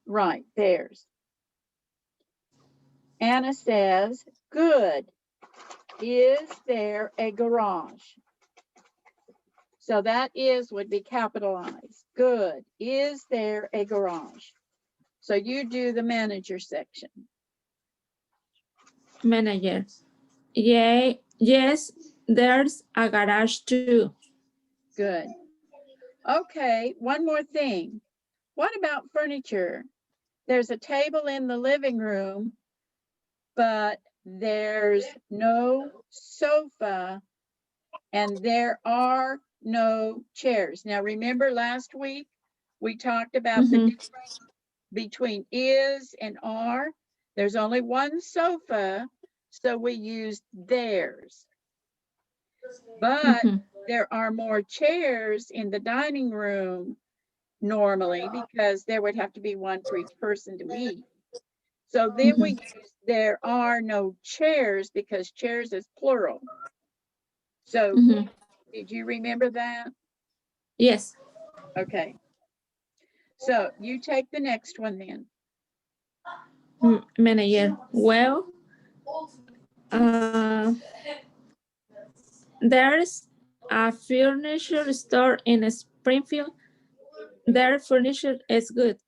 right, there's. Anna says, good. Is there a garage? So that is would be capitalized. Good. Is there a garage? So you do the manager section. Manager. Yeah, yes, there's a garage too. Good. Okay, one more thing. What about furniture? There's a table in the living room, but there's no sofa and there are no chairs. Now, remember last week, we talked about the difference between is and are. There's only one sofa, so we used theirs. But there are more chairs in the dining room normally because there would have to be one for each person to eat. So then we use there are no chairs because chairs is plural. So did you remember that? Yes. Okay. So you take the next one then. Manager. Well, there's a furniture store in Springfield. Their furniture is good.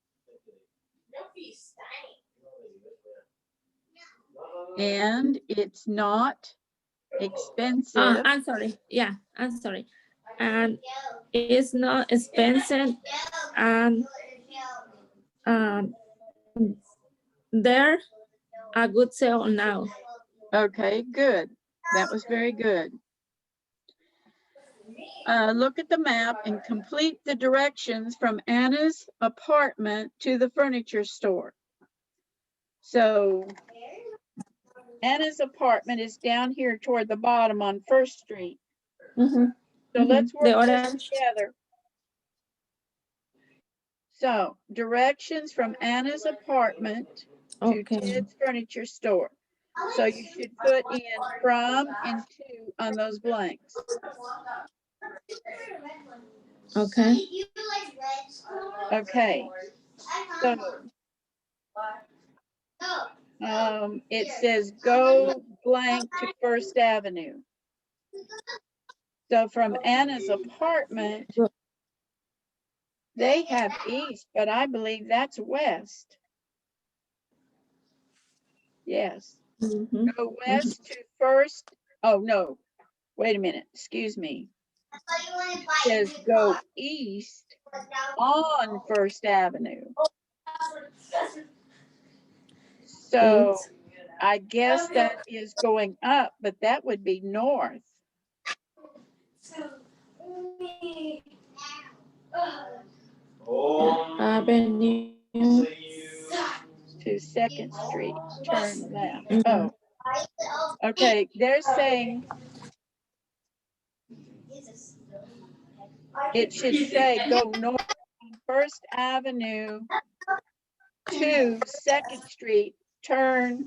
And it's not expensive. I'm sorry. Yeah, I'm sorry. And it's not expensive. And they're a good sale now. Okay, good. That was very good. Look at the map and complete the directions from Anna's apartment to the furniture store. So Anna's apartment is down here toward the bottom on First Street. So let's work this together. So directions from Anna's apartment to Ted's furniture store. So you should put in from and to on those blanks. Okay. Okay. So it says go blank to First Avenue. So from Anna's apartment, they have east, but I believe that's west. Yes. Go west to First. Oh, no. Wait a minute. Excuse me. It says go east on First Avenue. So I guess that is going up, but that would be north. Avenue. To Second Street, turn left. Mhm. Oh, okay. They're saying it should say go north on First Avenue to Second Street, turn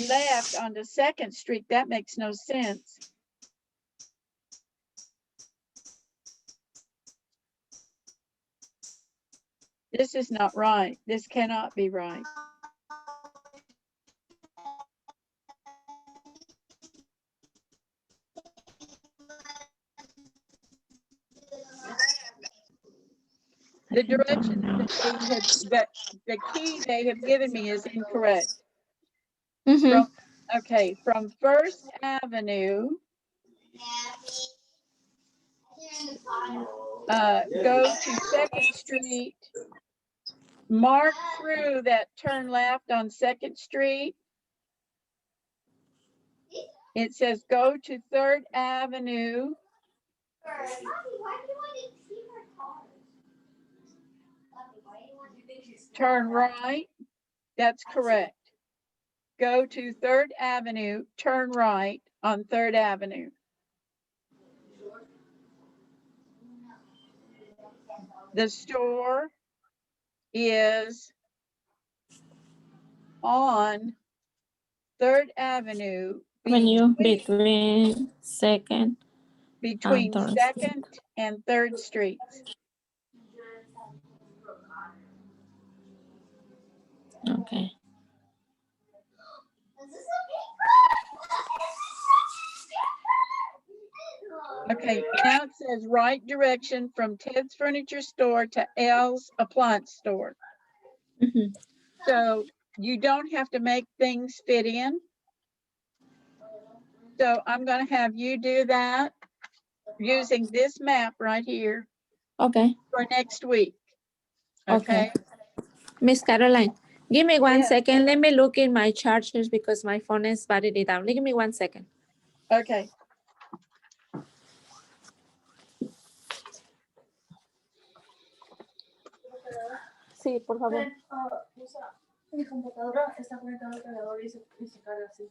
left onto Second Street. That makes no sense. This is not right. This cannot be right. The directions that the key they have given me is incorrect. Mhm. From First Avenue, go to Second Street, mark through that turn left on Second Street. It says go to Third Avenue. Turn right. That's correct. Go to Third Avenue, turn right on Third Avenue. The store is on Third Avenue Avenue between Second between and Third Second and Third Streets. Okay. Okay, now it says right direction from Ted's Furniture Store to ELL's Appliance Store. Mhm. So you don't have to make things fit in. So I'm going to have you do that using this map right here Okay. for next week. Okay. Okay. Miss Caroline, give me one Yeah. second. Let me look in my chargers because my phone is battery down. Give me 1 second. Okay. Sí, por favor. Mi computadora está conectada al cargador y se carga así.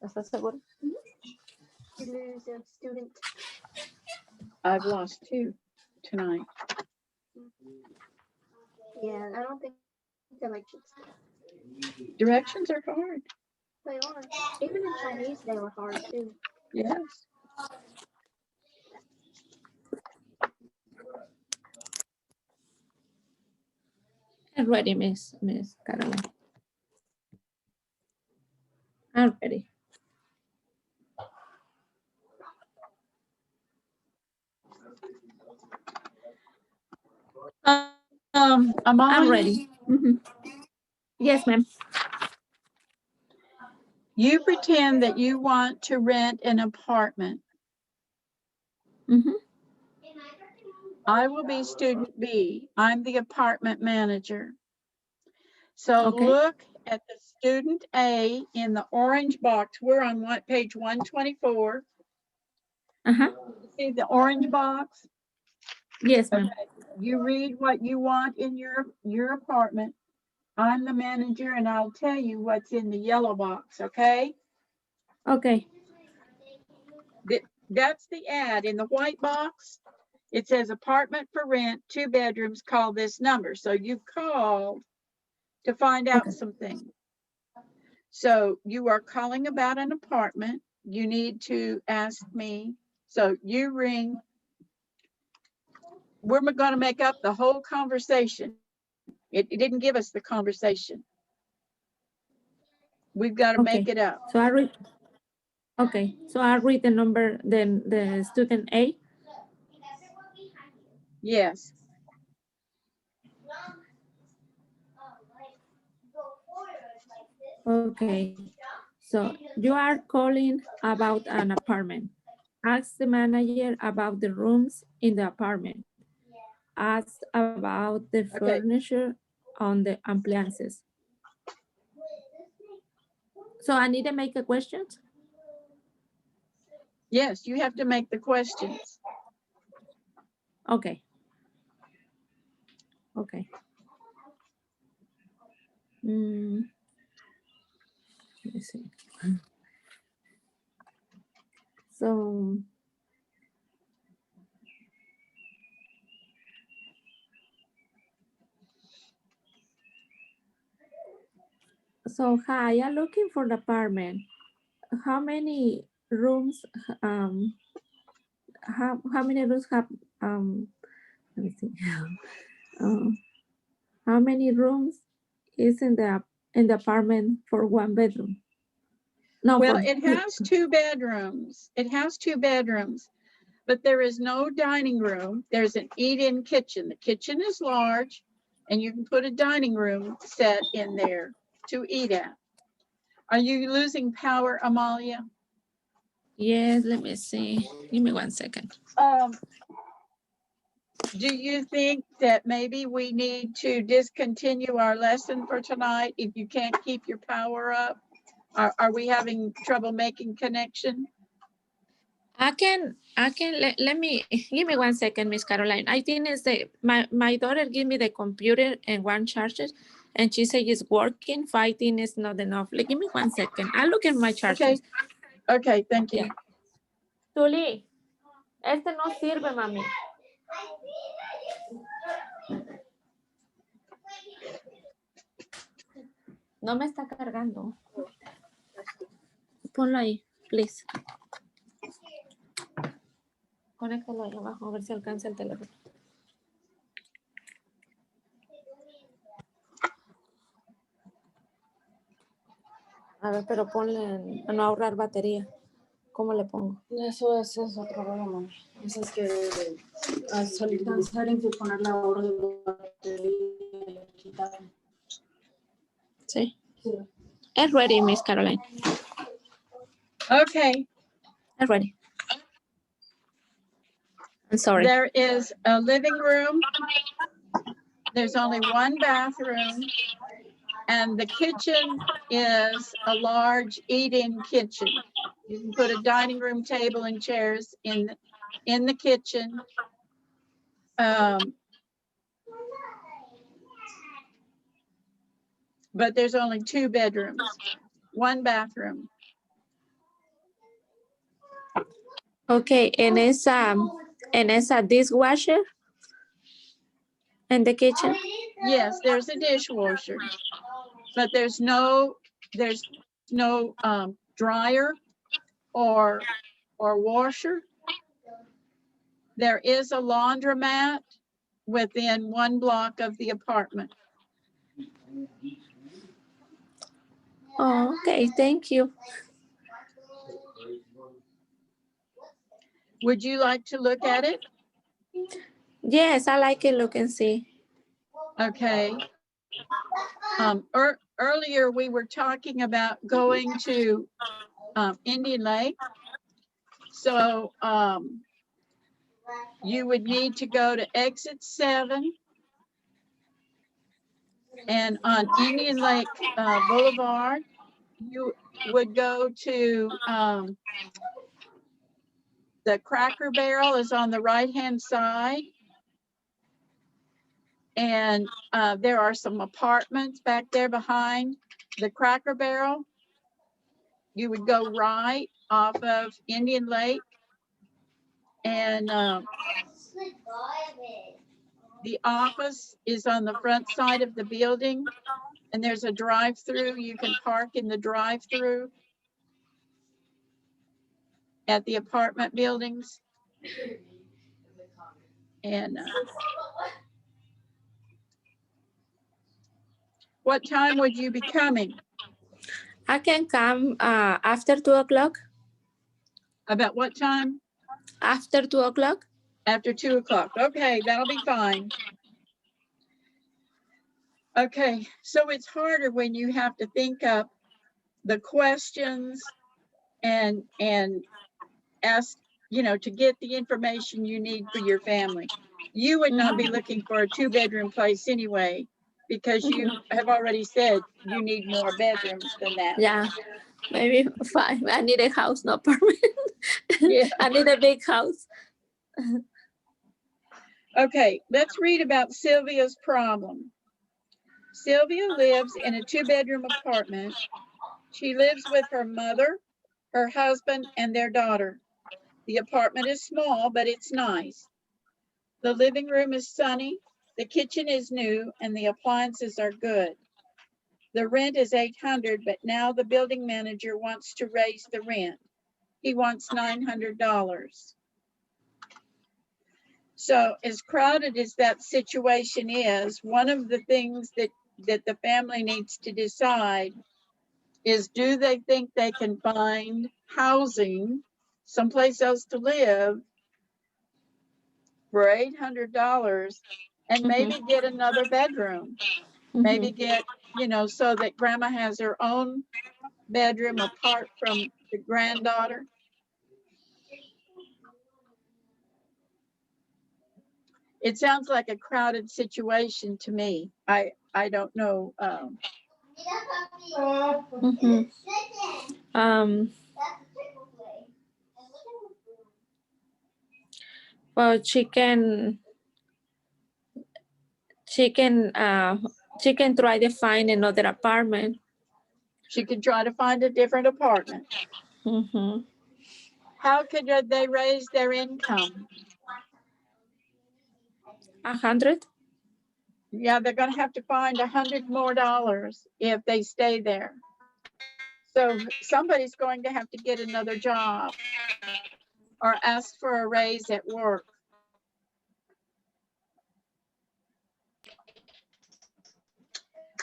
¿Estás seguro? You lose a student. I've lost 2 tonight. Yeah, I don't think directions. Directions are hard. They are. Even in Chinese, they were hard too. Yes. I'm ready, Miss Caroline. I'm ready. I'm I'm ready. Mhm. Yes, ma'am. You pretend that you want to rent an apartment. Mhm. I will be student B. I'm the apartment manager. So Okay. look at the student A in the orange box. We're on what, page 124. Uh-huh. See the orange box? Yes, ma'am. Okay. You read what you want in your apartment. I'm the manager and I'll tell you what's in the yellow box, okay? Okay. That's the ad. In the white box, it says apartment for rent, 2 bedrooms, call this number. So you've called to find out Okay. something. So you are calling about an apartment. You need to ask me. So you ring. We're going to make up the whole conversation. It didn't give us the conversation. We've got to make it up. So I read. Okay. So I read the number, then the student A. Yes. Okay. So you are calling about an apartment. Ask the manager about the rooms in the apartment. Ask about the Okay. furniture on the appliances. So I need to make a question? Yes, you have to make the questions. Okay. Okay. Let me see. So hi, I'm looking for the apartment. How many rooms? How many rooms have? Let me see. How many rooms is in the apartment for one bedroom? No, Well, for it has 2 bedrooms. It has 2 bedrooms, but there is no dining room. There's an eat-in kitchen. The kitchen is large, and you can put a dining room set in there to eat at. Are you losing power, Amalia? Yes, let me see. Give me 1 second. Do you think that maybe we need to discontinue our lesson for tonight if you can't keep your power up? Are we having trouble making connection? Let me, give me 1 second, Miss Caroline. I think it's my daughter gave me the computer and one charger, and she said it's working. 5 things is not enough. Like, give me 1 second. I'll look at my chargers. Okay, thank you. Yeah. Tuli, este no sirve, mami. No me está cargando. Ponlo ahí, please. Conéctalo ahí abajo, a ver si alcanza el teléfono. A ver, pero ponle a no ahorrar batería. ¿Cómo le pongo? Eso es otro rollo, mami. Eso es que al solicitar hay que poner la hora de batería y quitar. Sí. Sí. It's ready, Miss Caroline. Okay, It's ready. I'm sorry. there is a living room. There's only one bathroom, and the kitchen is a large eat-in kitchen. You can put a dining room table and chairs in the kitchen. But there's only 2 bedrooms, 1 bathroom. Okay, and it's a dishwasher in the kitchen. Yes, there's a dishwasher, but there's no dryer or washer. There is a laundromat within 1 block of the apartment. Oh, okay, thank you. Would you like to look at it? Yes, I like it. Look and see. Okay. Earlier we were talking about going to Indian Lake. So you would need to go to exit 7 and on Indian Lake Boulevard, you would go to the Cracker Barrel is on the right-hand side. And there are some apartments back there behind the Cracker Barrel. You would go right off of Indian Lake. And the office is on the front side of the building. And there's a drive-through. You can park in the drive-through at the apartment buildings. And what time would you be coming? I can come after 2 o'clock. About what time? After 2 o'clock. After 2 o'clock. Okay, that'll be fine. Okay, so it's harder when you have to think up the questions and ask, to get the information you need for your family. You would not be looking for a 2-bedroom place anyway, because you have already said you need more bedrooms than that. Yeah, maybe 5. I need a house, no apartment. Yeah. I need a big house. Okay, let's read about Sylvia's problem. Sylvia lives in a 2-bedroom apartment. She lives with her mother, her husband, and their daughter. The apartment is small, but it's nice. The living room is sunny, the kitchen is new, and the appliances are good. The rent is $800, but now the building manager wants to raise the rent. He wants $900. So as crowded as that situation is, one of the things that the family needs to decide is, do they think they can find housing someplace else to live for $800 and maybe get another bedroom? Maybe get, you know, so that grandma has her own bedroom apart from the granddaughter. It sounds like a crowded situation to me. I don't know. Well, she can try to find another apartment. She could try to find a different apartment. How could they raise their income? 100? Yeah, they're going to have to find $100 more if they stay there. So somebody's going to have to get another job or ask for a raise at work.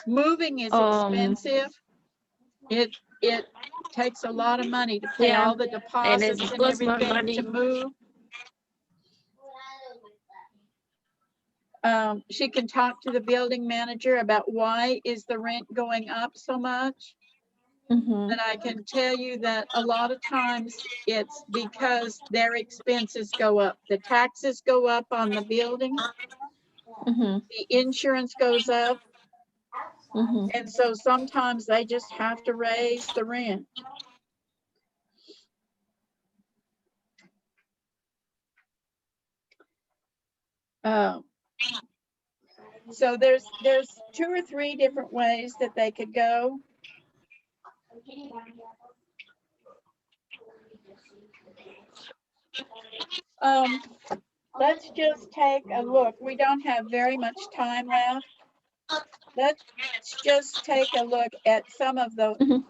Moving is expensive. It takes a lot of money to pay all the deposits and everything to move. She can talk to the building manager about why is the rent going up so much. And I can tell you that a lot of times it's because their expenses go up. The taxes go up on the building. The insurance goes up. And so sometimes they just have to raise the rent. So there's 2 or 3 different ways that they could go. Let's just take a look. We don't have very much time left. Let's just take a look at some of the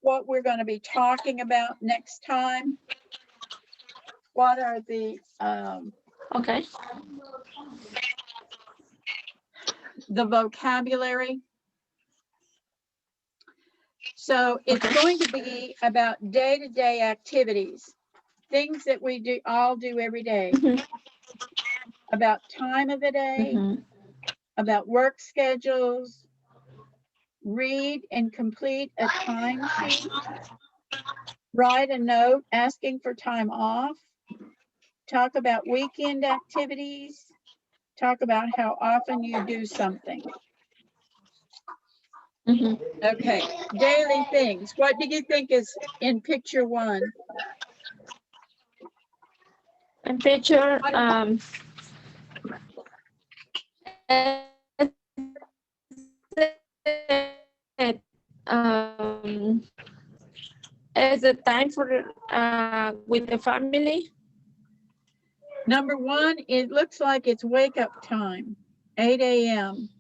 what we're going to be talking about next time. What are the Okay. the vocabulary? So it's going to be about day-to-day activities, things that we all do every day, about time of the day, about work schedules, read and complete a timesheet, write a note asking for time off, talk about weekend activities, talk about how often you do something. Okay, daily things. What do you think is in picture 1? In picture, is it time for with the family? Number 1, it looks like it's wake up time, 8 a.m.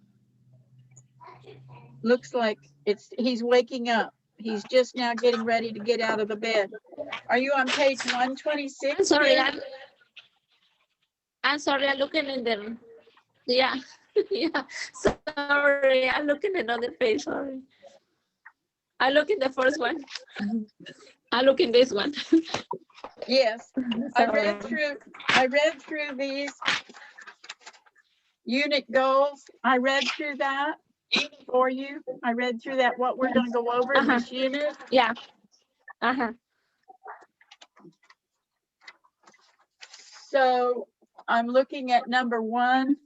Looks like he's waking up. He's just now getting ready to get out of the bed. Are you on page 126? I'm sorry, I'm sorry, I'm looking in the, yeah, yeah, sorry, I'm looking at another page, sorry. I look in the first one. I look in this one. Yes, I read Sorry. through these unit goals. I read through that for you. I read through that, what we're going to go over in this unit. Yeah. So I'm looking at number 1.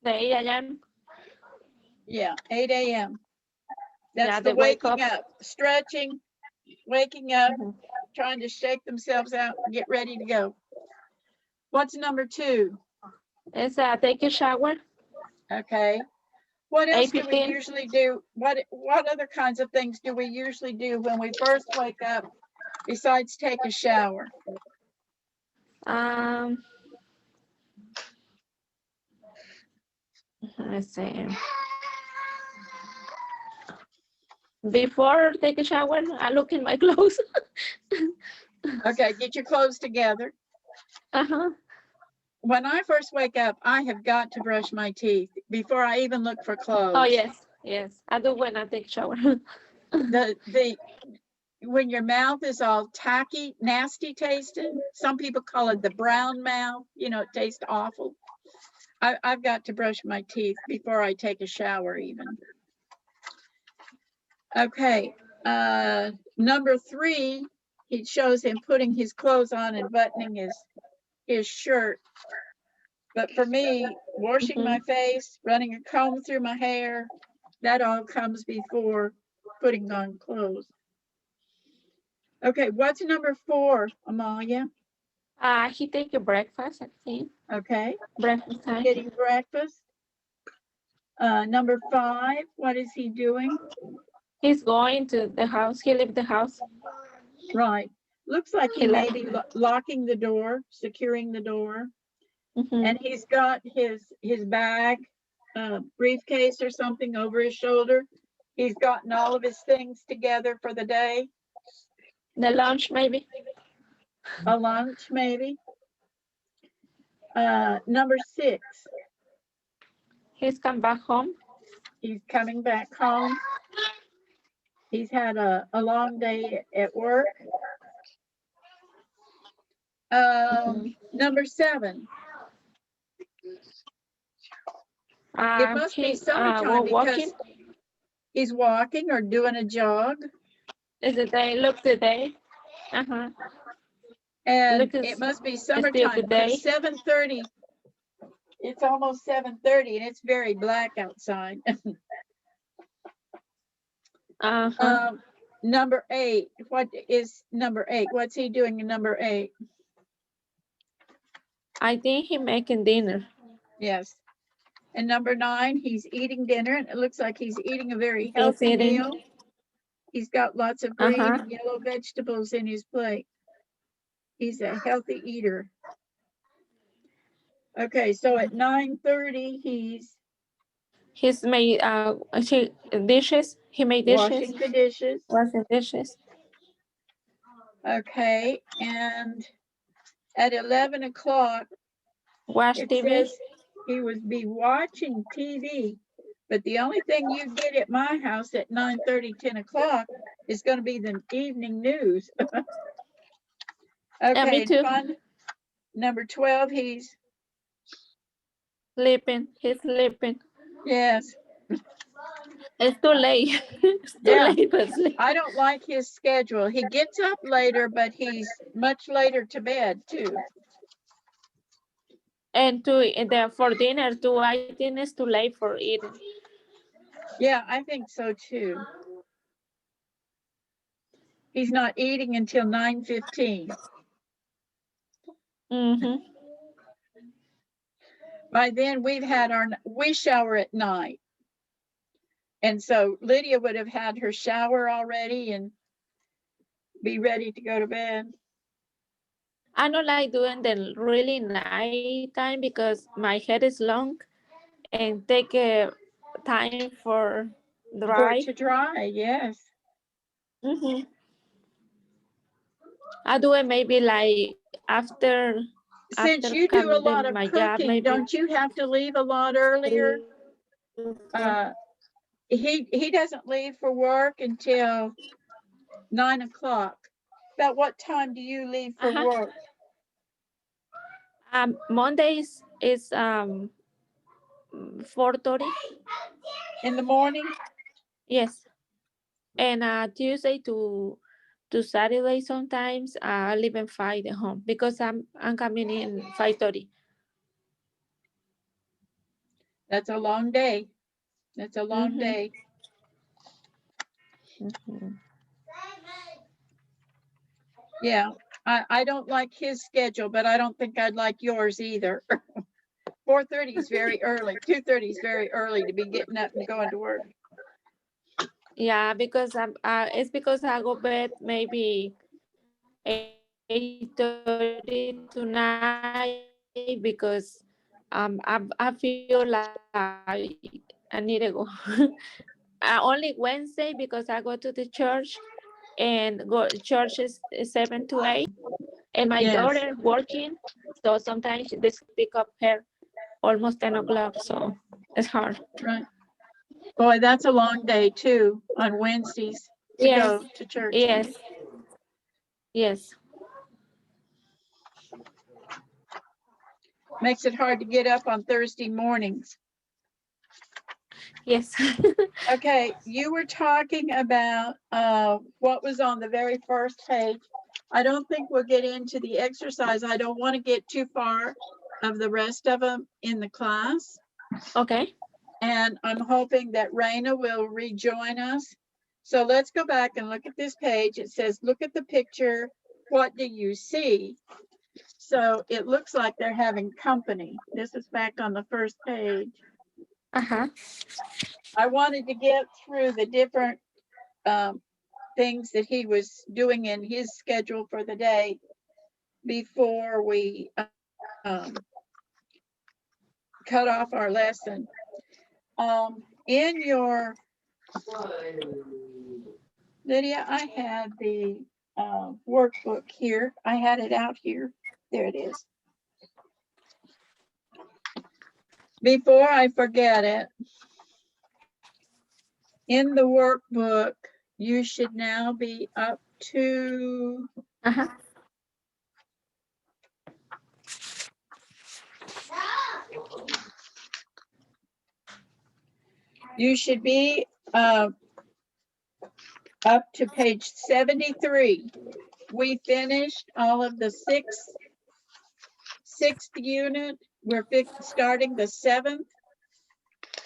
The ELL. Yeah, 8 a.m. Yeah, That's they the wake waking up. up, stretching, waking up, Mhm. trying to shake themselves out and get ready to go. What's number 2? It's take a shower. Okay. What else do we 8:15. usually do? What other kinds of things do we usually do when we first wake up besides take a shower? Let's see. Before take a shower, I look in my clothes. Okay, get your clothes together. Uh-huh. When I first wake up, I have got to brush my teeth before I even look for clothes. Oh yes, yes. I do when I take a shower. When your mouth is all tacky, nasty tasting, some people call it the brown mouth, you know, it tastes awful. I've got to brush my teeth before I take a shower even. Okay, number 3, he shows him putting his clothes on and buttoning his shirt. But for me, washing my face, running a comb through my hair, that all comes before putting on clothes. Okay, what's number 4, Amalia? He take a breakfast, I think. Okay, Breakfast time. getting breakfast. Number 5, what is he doing? He's going to the house. He left the house. Right, looks like he He may left. be locking the door, securing the door. Mhm. And he's got his bag, briefcase or something over his shoulder. He's gotten all of his things together for the day. The lunch maybe. A lunch maybe. Number 6, He's come back home. he's coming back home. He's had a long day at work. Number 7, it must be He's summertime because walking. he's walking or doing a jog. Is the day? Look the day. Uh-huh. And Look, it must be still summertime the day. because 7:30, it's almost 7:30 and it's very black outside. Uh-huh. Number 8, what is number 8? What's he doing in number 8? I think he making dinner. Yes. And number 9, he's eating dinner and it looks like he's eating a very healthy eating. meal. He's got lots of green Uh-huh. and yellow vegetables in his plate. He's a healthy eater. Okay, so at 9:30, He's made dishes. He made dishes. washing the dishes. Washing dishes. Okay, and at 11 o'clock, Watch it TV. says he would be watching TV, but the only thing you get at my house at 9:30, 10 o'clock is going to be the evening news. Yeah, me Okay, too. and number 12, he's, Sleeping. He's sleeping. yes, It's too late. It's too yeah. late for sleep. I don't like his schedule. He gets up later, but he's much later to bed too. And for dinner too, I think it's too late for eating. Yeah, I think so too. He's not eating until 9:15. Mm-hmm. By then we shower at night. And so Lydia would have had her shower already and be ready to go to bed. I don't like doing the really night time because my hair is long and take a time for For dry. it to dry, yes. Mm-hmm. I do it maybe like after Since you come do a to lot of my job, cooking, maybe don't you have to leave a lot earlier? 3. He doesn't leave for work until 9 o'clock. About what time do you leave for work? Mondays is 4:30. In the morning? Yes, and Tuesday to Saturday sometimes I leave at 5 at home because I'm coming in 5:30. That's a long day. It's a long Mhm. day. Mhm. Yeah, I don't like his schedule, but I don't think I'd like yours either. 4:30 is very early. 2:30 is very early to be getting up and going to work. Yeah, because it's because I go bed maybe 8:30 tonight because I feel like I need to go. Only Wednesday because I go to the church and go church is 7 to 8, and my Yes, daughter working, so sometimes this pick up her almost 10 o'clock, so it's hard. right. Boy, that's a long day too on Wednesdays to Yes, go to church. yes, yes, Makes it hard to get up on Thursday mornings. yes. Okay, you were talking about what was on the very first page. I don't think we'll get into the exercise. I don't want to get too far of the rest of them in the class. Okay. And I'm hoping that Raina will rejoin us. So let's go back and look at this page. It says, look at the picture. What do you see? So it looks like they're having company. This is back on the first page. Uh-huh. I wanted to get through the different things that he was doing in his schedule for the day before we cut off our lesson. In your, Lydia, I had the workbook here. I had it out here. There it is. Before I forget it, in the workbook, you should now be up to Uh-huh. you should be up to page 73. We finished all of the sixth unit. We're starting the 7th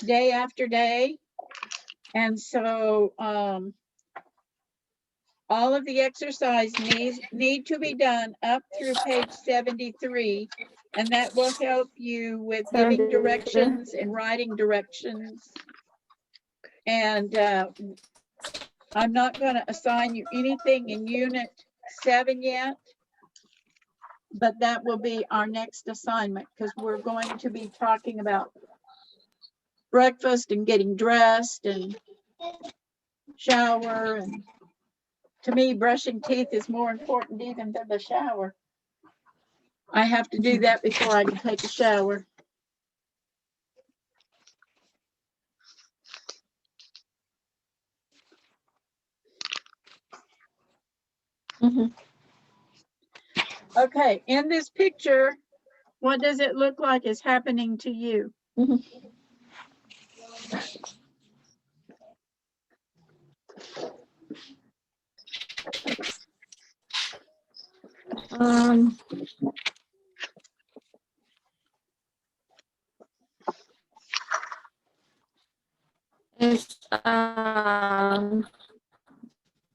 day after day. And so all of the exercise need to be done up through page 73. And that will help you with giving directions and writing directions. And I'm not going to assign you anything in unit 7 yet, but that will be our next assignment because we're going to be talking about breakfast and getting dressed and shower. And to me, brushing teeth is more important even than the shower. I have to do that before I can take a shower. Mm-hmm. Okay, in this picture, what does it look like is happening to you? Mm-hmm. Um, it's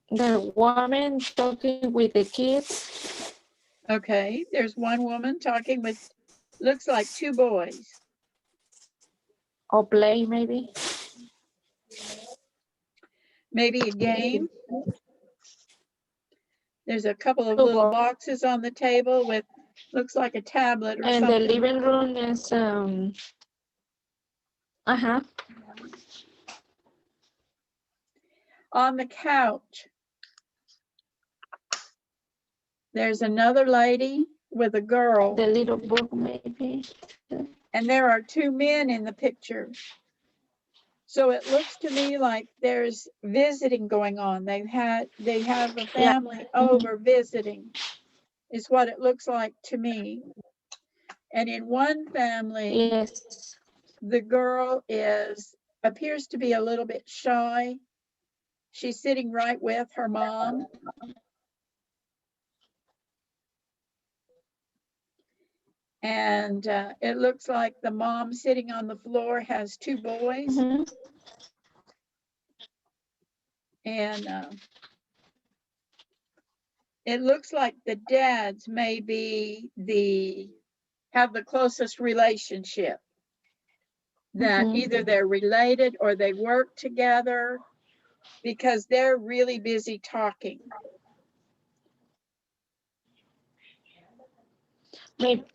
the woman talking with the kids Okay, there's one woman talking with, looks like 2 boys. or play maybe. Maybe a game. There's a couple of Two little boys. boxes on the table with, looks like a tablet or And the something. living room is uh-huh. On the couch, there's another lady with a girl, The little book maybe. and there are 2 men in the picture. So it looks to me like there's visiting going on. They have a family over visiting, is what it looks like to me. And in one family, Yes. the girl appears to be a little bit shy. She's sitting right with her mom. And it looks like the mom sitting on the floor has 2 boys. Mm-hmm. And it looks like the dads may be have the closest relationship, that either they're related or they work together, because they're really busy talking. Maybe.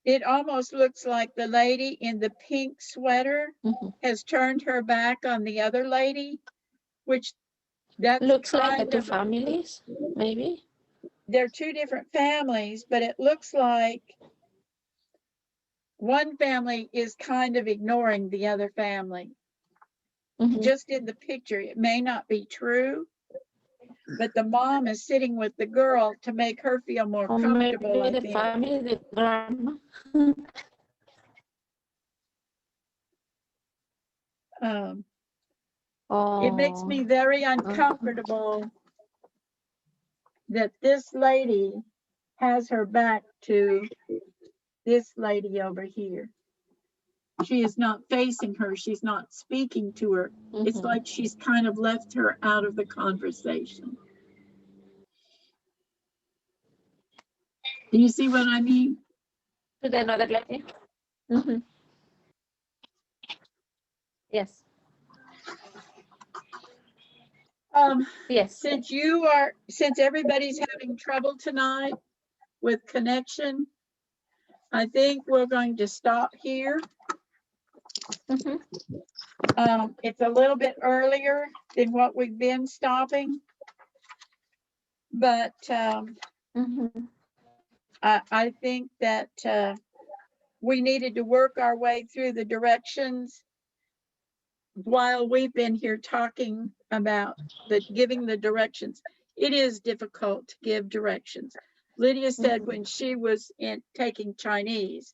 It almost looks like the lady in the pink sweater has turned her back on the other lady, which that's Looks like the kind two of, families, maybe. they're two different families, but it looks like one family is kind of ignoring the other family. Just in the picture, it may not be true, but the mom is sitting with the girl to make her feel more Or comfortable, maybe I the think. family, the grandma. It makes me very uncomfortable that this lady has her back to this lady over here. She is not facing her. She's not speaking to her. It's like she's kind of left her out of the conversation. Do you see what I mean? To the another lady. Yes. Yes. Since everybody's having trouble tonight with connection, I think we're going to stop here. It's a little bit earlier than what we've been stopping, but I think that we needed to work our way through the directions while we've been here talking about giving the directions. It is difficult to give directions. Lydia said when she was taking Chinese,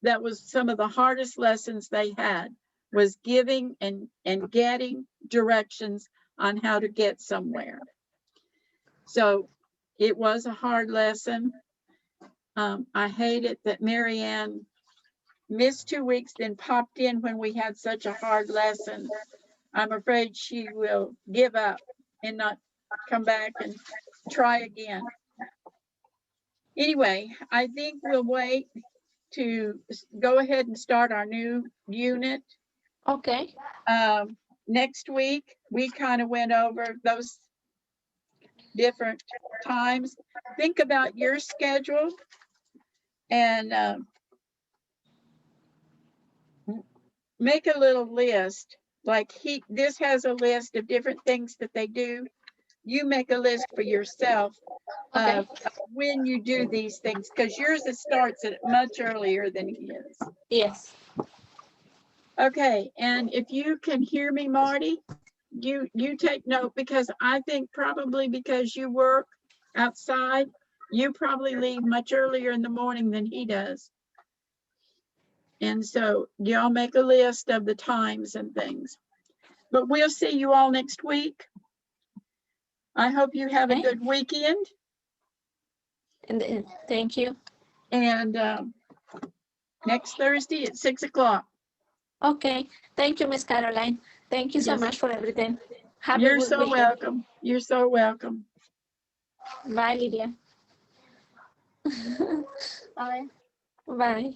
that was some of the hardest lessons they had, was giving and getting directions on how to get somewhere. So it was a hard lesson. I hate it that Marianne missed 2 weeks, then popped in when we had such a hard lesson. I'm afraid she will give up and not come back and try again. Anyway, I think we'll wait to go ahead and start our new unit. Okay. Next week, we kind of went over those different times. Think about your schedule and make a little list. Like this has a list of different things that they do. You make a list for yourself of when you do these things, because yours starts at much earlier than his. Yes. Okay, and if you can hear me, Marty, you take note, because I think probably because you work outside, you probably leave much earlier in the morning than he does. And so y'all make a list of the times and things. But we'll see you all next week. I hope you have a good weekend. And thank you. And next Thursday at 6 o'clock. Okay. Thank you, Miss Caroline. Thank you so much for everything. You're so welcome. You're so welcome. Bye, Lydia. Bye. Bye.